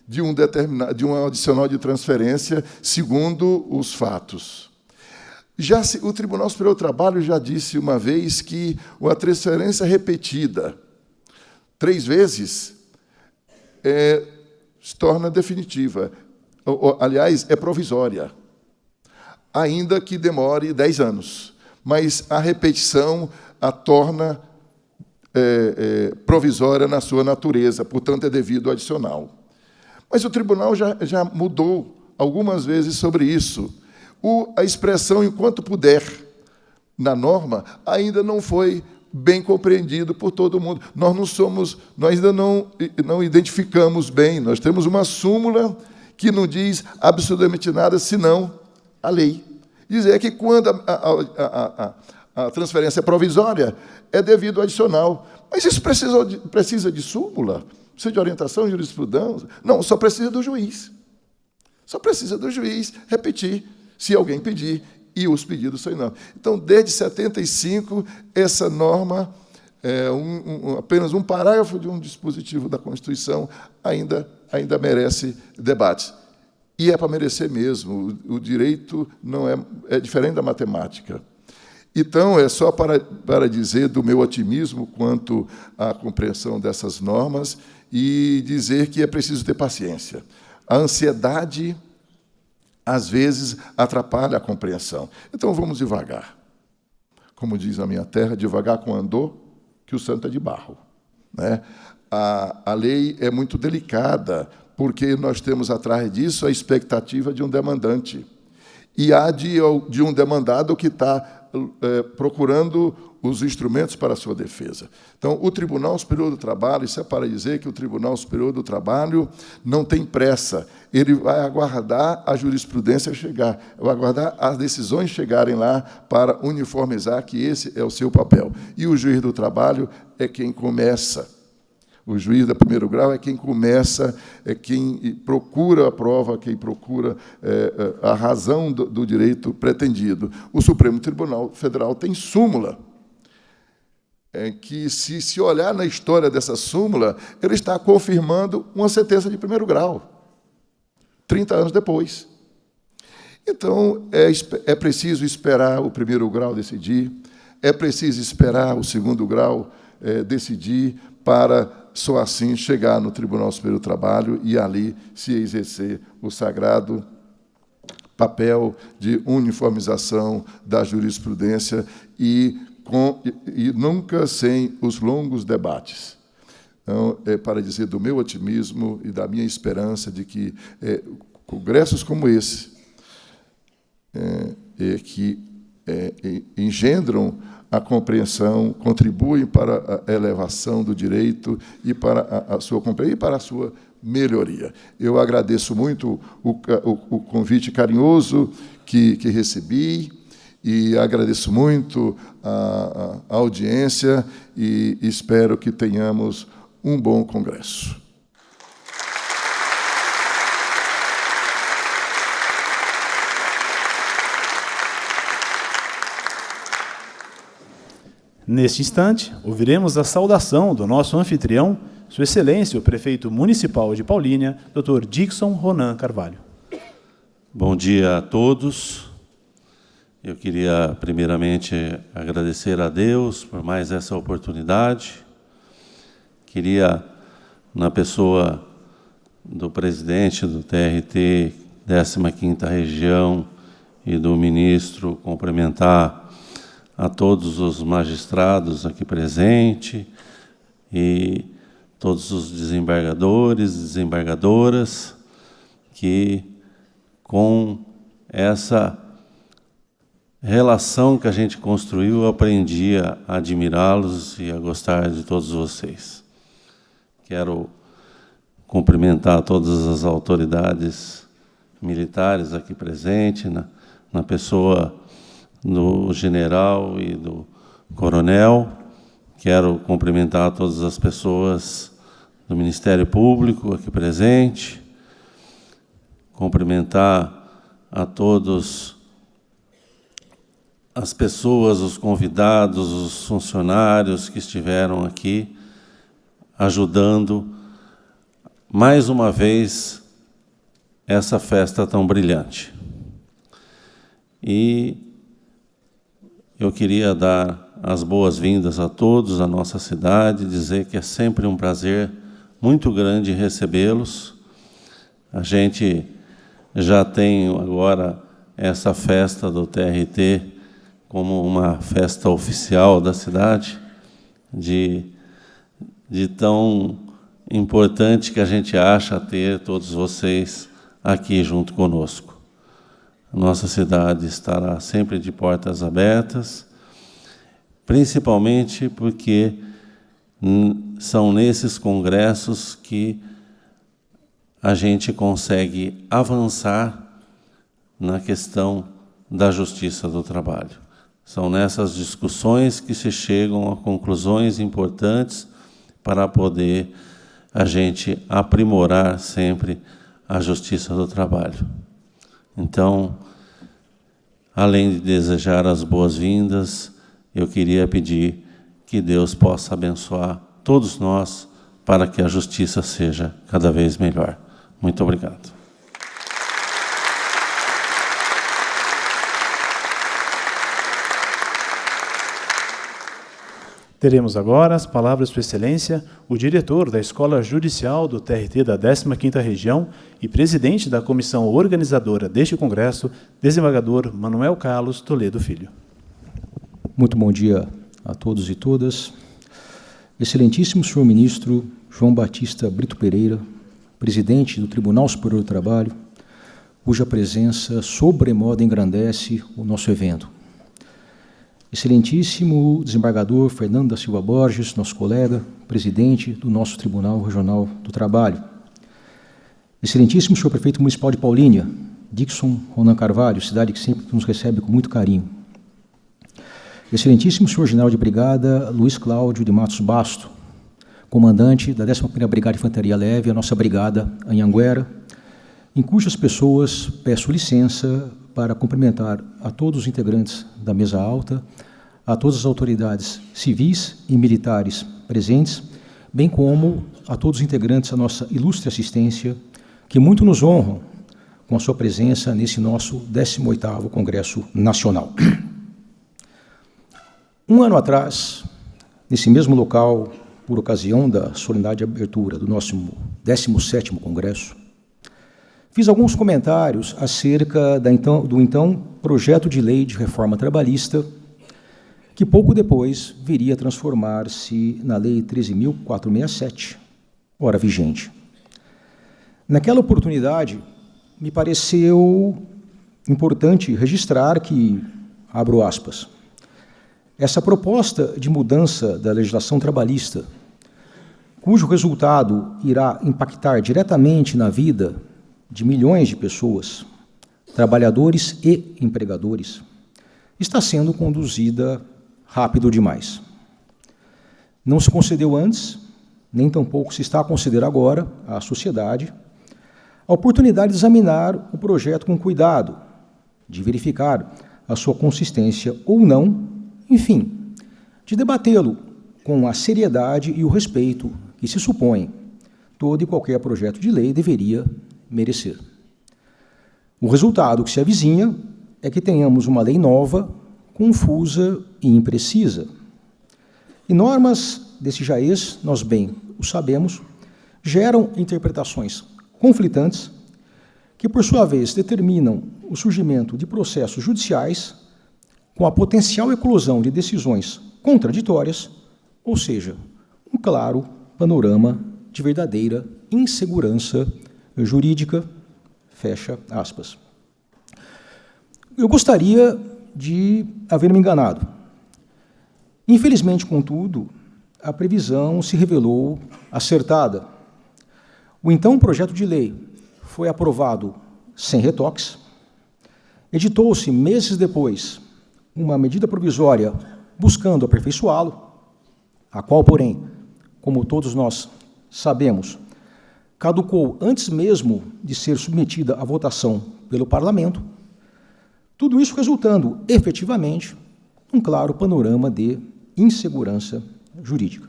de um adicional de transferência, segundo os fatos. O Tribunal Superior do Trabalho já disse uma vez que uma transferência repetida 3 vezes se torna definitiva. Aliás, é provisória, ainda que demore 10 anos. Mas a repetição a torna provisória na sua natureza, portanto, é devido ao adicional. Mas o tribunal já mudou algumas vezes sobre isso. A expressão enquanto puder, na norma, ainda não foi bem compreendido por todo mundo. Nós ainda não identificamos bem. Nós temos uma súmula que não diz absolutamente nada, senão a lei. Dizer que quando a transferência é provisória, é devido ao adicional. Mas isso precisa de súmula? Precisa de orientação, jurisprudência? Não, só precisa do juiz. Só precisa do juiz repetir, se alguém pedir, e os pedidos são inócuos. Então, desde 75, essa norma, apenas um parágrafo de um dispositivo da Constituição, ainda merece debate. E é para merecer mesmo. O direito não é diferente da matemática. Então, é só para dizer do meu otimismo quanto à compreensão dessas normas e dizer que é preciso ter paciência. A ansiedade, às vezes, atrapalha a compreensão. Então, vamos devagar. Como diz a minha terra, devagar com andor, que o santo é de barro. Né? A lei é muito delicada, porque nós temos atrás disso a expectativa de um demandante. E há de um demandado que está procurando os instrumentos para a sua defesa. Então, o Tribunal Superior do Trabalho, isso é para dizer que o Tribunal Superior do Trabalho não tem pressa, ele vai aguardar a jurisprudência chegar, vai aguardar as decisões chegarem lá para uniformizar que esse é o seu papel. E o juiz do trabalho é quem começa. O juiz do primeiro grau é quem começa, é quem procura a prova, quem procura a razão do direito pretendido. O Supremo Tribunal Federal tem súmula, que, se olhar na história dessa súmula, ele está confirmando uma sentença de primeiro grau, 30 anos depois. Então, é preciso esperar o primeiro grau decidir, é preciso esperar o segundo grau decidir, para só assim chegar no Tribunal Superior do Trabalho e ali se exercer o sagrado papel de uniformização da jurisprudência e nunca sem os longos debates. Então, é para dizer do meu otimismo e da minha esperança de que congressos como esse, que engendram a compreensão, contribuem para a elevação do direito e para a sua compreensão e para a sua melhoria. Eu agradeço muito o convite carinhoso que recebi e agradeço muito a audiência e espero que tenhamos um bom congresso. Neste instante, ouviremos a saudação do nosso anfitrião, Sua Excelência, o Prefeito Municipal de Paulínia, Dr. Dixon Ronan Carvalho. Bom dia a todos. Eu queria, primeiramente, agradecer a Deus por mais essa oportunidade. Queria, na pessoa do presidente do TRT, 15ª Região, e do ministro, cumprimentar a todos os magistrados aqui presentes e todos os desembargadores e desembargadoras que, com essa relação que a gente construiu, eu aprendi a admirá-los e a gostar de todos vocês. Quero cumprimentar todas as autoridades militares aqui presentes, na pessoa do general e do coronel. Quero cumprimentar todas as pessoas do Ministério Público aqui presente, cumprimentar a todos as pessoas, os convidados, os funcionários que estiveram aqui ajudando mais uma vez essa festa tão brilhante. E eu queria dar as boas-vindas a todos à nossa cidade, dizer que é sempre um prazer muito grande recebê-los. A gente já tem agora essa festa do TRT como uma festa oficial da cidade, de tão importante que a gente acha ter todos vocês aqui junto conosco. A nossa cidade estará sempre de portas abertas, principalmente porque são nesses congressos que a gente consegue avançar na questão da justiça do trabalho. São nessas discussões que se chegam a conclusões importantes para poder a gente aprimorar sempre a justiça do trabalho. Então, além de desejar as boas-vindas, eu queria pedir que Deus possa abençoar todos nós para que a justiça seja cada vez melhor. Muito obrigado. Teremos agora as palavras de Sua Excelência, o diretor da Escola Judicial do TRT da 15ª Região e presidente da comissão organizadora deste congresso, desembargador Manuel Carlos Toledo Filho. Muito bom dia a todos e todas. Excelentíssimo senhor ministro João Batista Brito Pereira, presidente do Tribunal Superior do Trabalho, cuja presença sobremodo engrandece o nosso evento. Excelentíssimo desembargador Fernando da Silva Borges, nosso colega, presidente do nosso Tribunal Regional do Trabalho. Excelentíssimo senhor prefeito municipal de Paulínia, Dixon Ronan Carvalho, cidade que sempre nos recebe com muito carinho. Excelentíssimo senhor general de brigada Luiz Cláudio de Matos Basto, comandante da 11ª Brigada de Infantaria Leve, a nossa brigada Anhanguera, em cujas pessoas peço licença para cumprimentar a todos os integrantes da mesa alta, a todas as autoridades civis e militares presentes, bem como a todos os integrantes da nossa ilustre assistência, que muito nos honram com a sua presença nesse nosso 18º Congresso Nacional. Um ano atrás, nesse mesmo local, por ocasião da solenidade de abertura do nosso 17º Congresso, fiz alguns comentários acerca do então projeto de lei de reforma trabalhista, que pouco depois viria a transformar-se na Lei 13.467, ora vigente. Naquela oportunidade, me pareceu importante registrar que, abro aspas, essa proposta de mudança da legislação trabalhista, cujo resultado irá impactar diretamente na vida de milhões de pessoas, trabalhadores e empregadores, está sendo conduzida rápido demais. Não se concedeu antes, nem tampouco se está a conceder agora à sociedade, a oportunidade de examinar o projeto com cuidado, de verificar a sua consistência ou não, enfim, de debatê-lo com a seriedade e o respeito que se supõe todo e qualquer projeto de lei deveria merecer. O resultado que se avizinha é que tenhamos uma lei nova, confusa e imprecisa. E normas desse jaez, nós bem o sabemos, geram interpretações conflitantes que, por sua vez, determinam o surgimento de processos judiciais com a potencial eclosão de decisões contraditórias, ou seja, um claro panorama de verdadeira insegurança jurídica, fecha aspas. Eu gostaria de haver me enganado. Infelizmente, contudo, a previsão se revelou acertada. O então projeto de lei foi aprovado sem retoques, editou-se meses depois uma medida provisória buscando aperfeiçoá-lo, a qual, porém, como todos nós sabemos, caducou antes mesmo de ser submetida à votação pelo Parlamento, tudo isso resultando, efetivamente, num claro panorama de insegurança jurídica.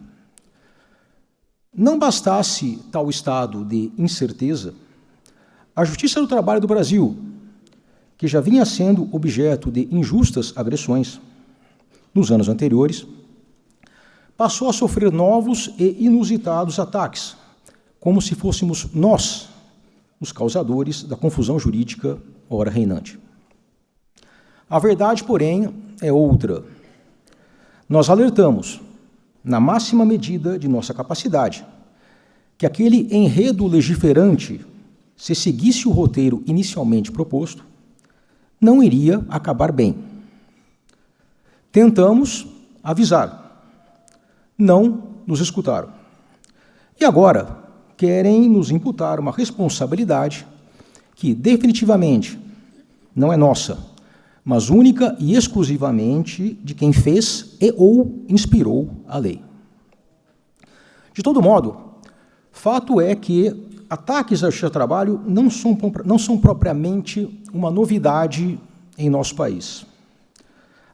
Não bastasse tal estado de incerteza, a Justiça do Trabalho do Brasil, que já vinha sendo objeto de injustas agressões nos anos anteriores, passou a sofrer novos e inusitados ataques, como se fôssemos nós os causadores da confusão jurídica ora reinante. A verdade, porém, é outra. Nós alertamos, na máxima medida de nossa capacidade, que aquele enredo legiferante, se seguisse o roteiro inicialmente proposto, não iria acabar bem. Tentamos avisar. Não nos escutaram. E agora querem nos imputar uma responsabilidade que definitivamente não é nossa, mas única e exclusivamente de quem fez e ou inspirou a lei. De todo modo, fato é que ataques à justiça do trabalho não são propriamente uma novidade em nosso país.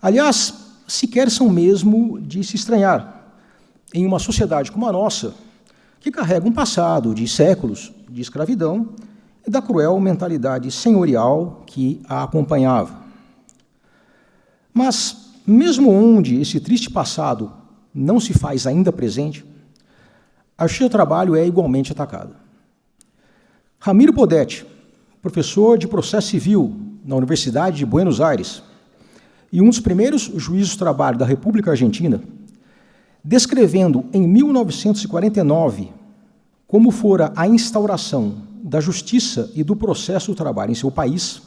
Aliás, sequer são mesmo de se estranhar em uma sociedade como a nossa, que carrega um passado de séculos de escravidão e da cruel mentalidade senhorial que a acompanhava. Mas, mesmo onde esse triste passado não se faz ainda presente, a justiça do trabalho é igualmente atacada. Ramiro Podetti, professor de processo civil na Universidade de Buenos Aires e um dos primeiros juízes do trabalho da República Argentina, descrevendo em 1949 como fora a instauração da justiça e do processo do trabalho em seu país,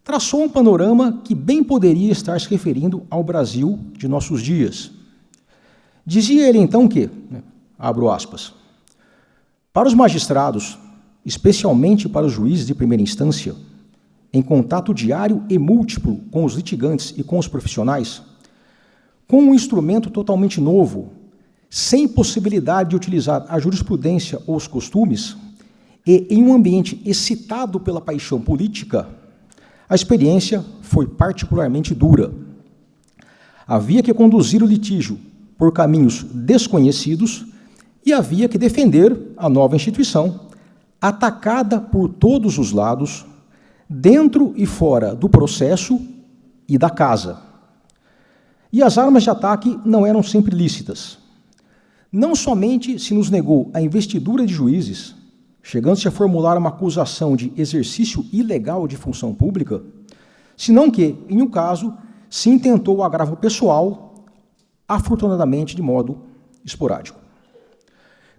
traçou um panorama que bem poderia estar se referindo ao Brasil de nossos dias. Dizia ele então que, abro aspas, para os magistrados, especialmente para os juízes de primeira instância, em contato diário e múltiplo com os litigantes e com os profissionais, com um instrumento totalmente novo, sem possibilidade de utilizar a jurisprudência ou os costumes, e em um ambiente excitado pela paixão política, a experiência foi particularmente dura. Havia que conduzir o litígio por caminhos desconhecidos e havia que defender a nova instituição, atacada por todos os lados, dentro e fora do processo e da casa. E as armas de ataque não eram sempre lícitas. Não somente se nos negou a investidura de juízes, chegando-se a formular uma acusação de exercício ilegal de função pública, senão que, em um caso, se intentou o agravo pessoal, afortunadamente de modo esporádico.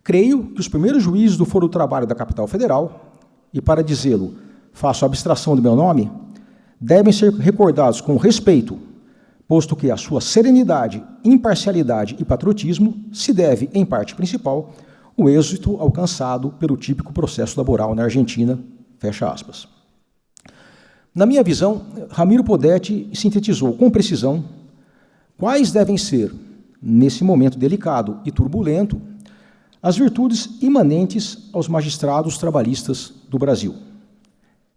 Creio que os primeiros juízes do Foro do Trabalho da Capital Federal, e para dizê-lo, faço abstração do meu nome, devem ser recordados com respeito, posto que a sua serenidade, imparcialidade e patriotismo se deve, em parte principal, o êxito alcançado pelo típico processo laboral na Argentina, fecha aspas. Na minha visão, Ramiro Podetti sintetizou com precisão quais devem ser, nesse momento delicado e turbulento, as virtudes imanentes aos magistrados trabalhistas do Brasil.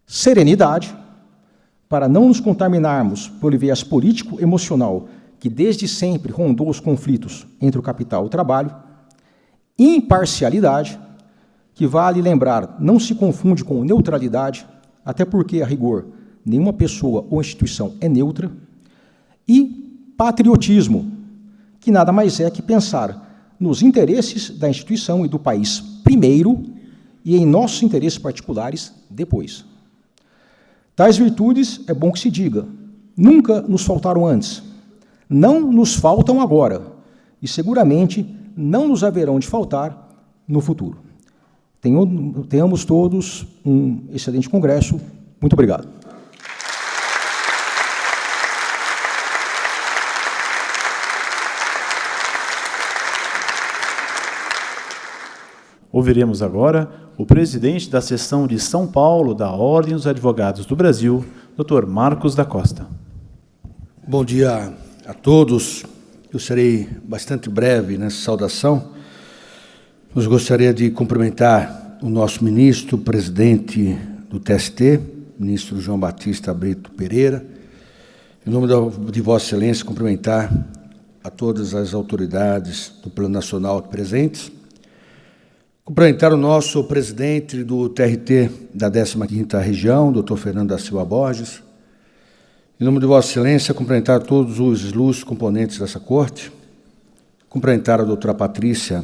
Serenidade, para não nos contaminarmos pelo viés político-emocional que desde sempre rondou os conflitos entre o capital e o trabalho. Imparcialidade, que vale lembrar, não se confunde com neutralidade, até porque, a rigor, nenhuma pessoa ou instituição é neutra, e patriotismo, que nada mais é que pensar nos interesses da instituição e do país primeiro e em nossos interesses particulares depois. Tais virtudes, é bom que se diga, nunca nos faltaram antes, não nos faltam agora e seguramente não nos haverão de faltar no futuro. Tenhamos todos um excelente congresso. Muito obrigado. Ouviremos agora o presidente da seção de São Paulo da Ordem dos Advogados do Brasil, Dr. Marcos da Costa. Bom dia a todos. Eu serei bastante breve nessa saudação. Eu gostaria de cumprimentar o nosso ministro, presidente do TST, ministro João Batista Brito Pereira. Em nome de Vossa Excelência, cumprimentar a todas as autoridades do Plano Nacional aqui presentes. Cumprimentar o nosso presidente do TRT da 15ª Região, Dr. Fernando da Silva Borges. Em nome de Vossa Excelência, cumprimentar todos os ilustres componentes dessa corte. Cumprimentar a doutora Patrícia,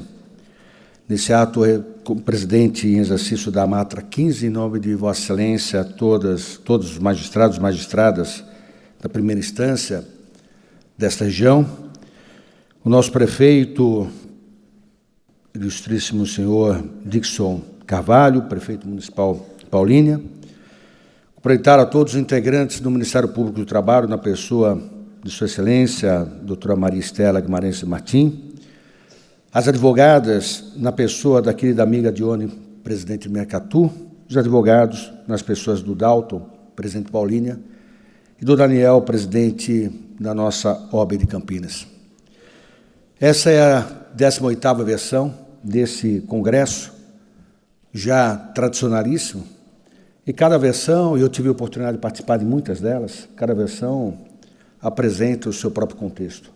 nesse ato, como presidente em exercício da Matra 15, em nome de Vossa Excelência, todos os magistrados e magistradas da primeira instância desta região. O nosso prefeito, ilustríssimo senhor Dixon Carvalho, prefeito municipal de Paulínia. Cumprimentar a todos os integrantes do Ministério Público do Trabalho, na pessoa de Sua Excelência, a doutora Maria Estela Guimarães Martim. As advogadas, na pessoa da querida amiga Dione, presidente do Mercatu. Os advogados, nas pessoas do Dalton, presidente de Paulínia, e do Daniel, presidente da nossa OAB de Campinas. Essa é a 18ª versão desse congresso, já tradicionalíssimo, e cada versão, e eu tive a oportunidade de participar de muitas delas, cada versão apresenta o seu próprio contexto.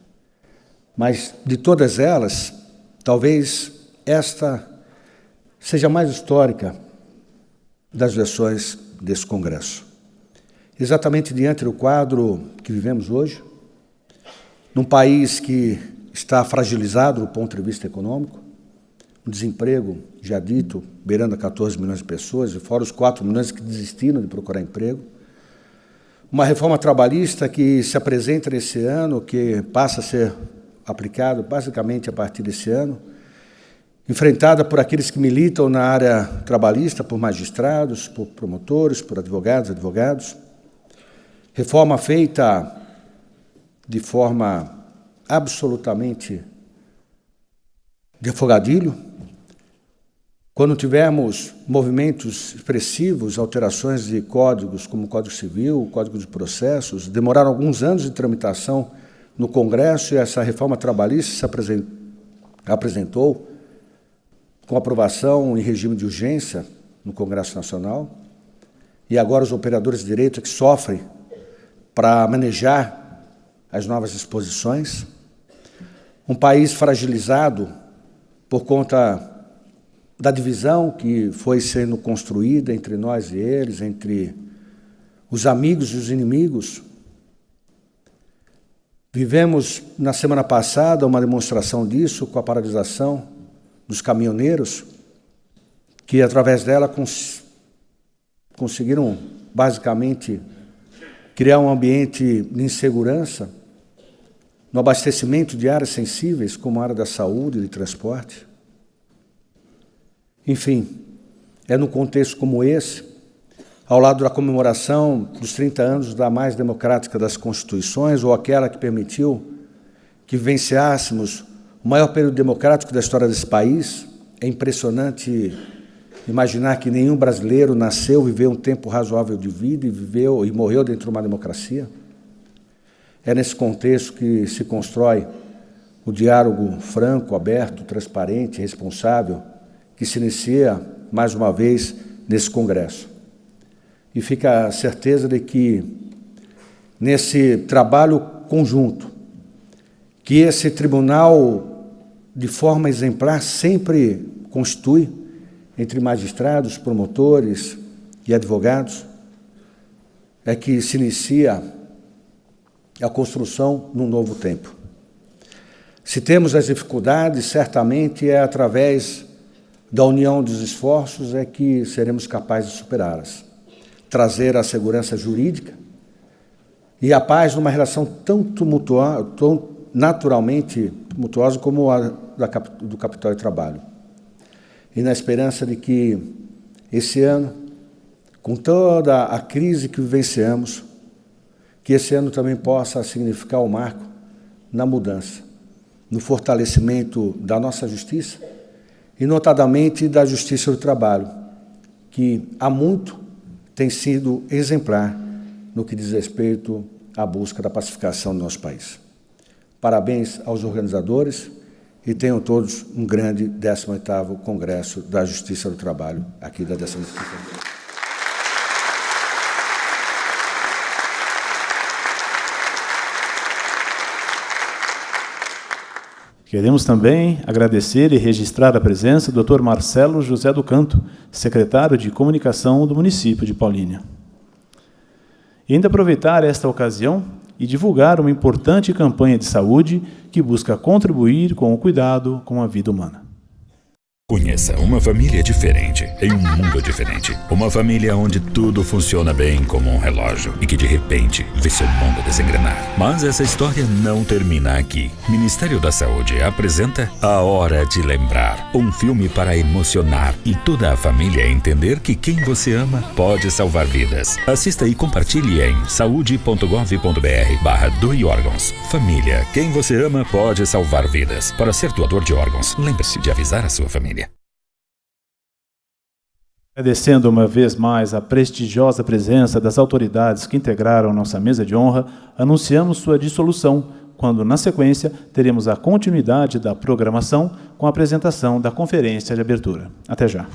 Mas, de todas elas, talvez esta seja a mais histórica das versões desse congresso. Exatamente diante do quadro que vivemos hoje, num país que está fragilizado do ponto de vista econômico, um desemprego, já dito, beirando a 14 milhões de pessoas, e fora os 4 milhões que desistiram de procurar emprego. Uma reforma trabalhista que se apresenta nesse ano, que passa a ser aplicado basicamente a partir desse ano, enfrentada por aqueles que militam na área trabalhista, por magistrados, por promotores, por advogados. Reforma feita de forma absolutamente de afogadilho. Quando tivemos movimentos expressivos, alterações de códigos, como o Código Civil, o Código de Processos, demoraram alguns anos de tramitação no Congresso, e essa reforma trabalhista se apresentou com aprovação em regime de urgência no Congresso Nacional, e agora os operadores de direito que sofrem para manejar as novas disposições. Um país fragilizado por conta da divisão que foi sendo construída entre nós e eles, entre os amigos e os inimigos. Vivemos, na semana passada, uma demonstração disso, com a paralisação dos caminhoneiros, que, através dela, conseguiram, basicamente, criar um ambiente de insegurança no abastecimento de áreas sensíveis, como a área da saúde e de transporte. Enfim, é num contexto como esse, ao lado da comemoração dos 30 anos da mais democrática das constituições, ou aquela que permitiu que vivenciássemos o maior período democrático da história desse país. É impressionante imaginar que nenhum brasileiro nasceu, viveu um tempo razoável de vida e morreu dentro de uma democracia. É nesse contexto que se constrói o diálogo franco, aberto, transparente, responsável, que se inicia, mais uma vez, nesse Congresso. E fica a certeza de que, nesse trabalho conjunto, que esse tribunal, de forma exemplar, sempre constitui, entre magistrados, promotores e advogados, é que se inicia a construção num novo tempo. Se temos as dificuldades, certamente é através da união dos esforços é que seremos capazes de superá-las. Trazer a segurança jurídica e a paz numa relação tão tumultuosa, tão naturalmente tumultuosa como a do capital e trabalho. E na esperança de que esse ano, com toda a crise que vivenciamos, que esse ano também possa significar o marco na mudança, no fortalecimento da nossa justiça e, notadamente, da justiça do trabalho, que há muito tem sido exemplar no que diz respeito à busca da pacificação do nosso país. Parabéns aos organizadores e tenham todos um grande 18º Congresso da Justiça do Trabalho, aqui da 15ª. Queremos também agradecer e registrar a presença do Dr. Marcelo José do Canto, secretário de Comunicação do município de Paulínia. E ainda aproveitar esta ocasião e divulgar uma importante campanha de saúde que busca contribuir com o cuidado com a vida humana. Conheça uma família diferente, em um mundo diferente. Uma família onde tudo funciona bem como um relógio e que de repente vê seu mundo desengrenar. Mas essa história não termina aqui. Ministério da Saúde apresenta A Hora de Lembrar, um filme para emocionar e toda a família entender que quem você ama pode salvar vidas. Assista e compartilhe em saude.gov.br/doe órgãos. Família, quem você ama pode salvar vidas. Para ser doador de órgãos, lembre-se de avisar a sua família. Agradecendo uma vez mais a prestigiosa presença das autoridades que integraram nossa mesa de honra, anunciamos sua dissolução, quando, na sequência, teremos a continuidade da programação com a apresentação da conferência de abertura. Até já.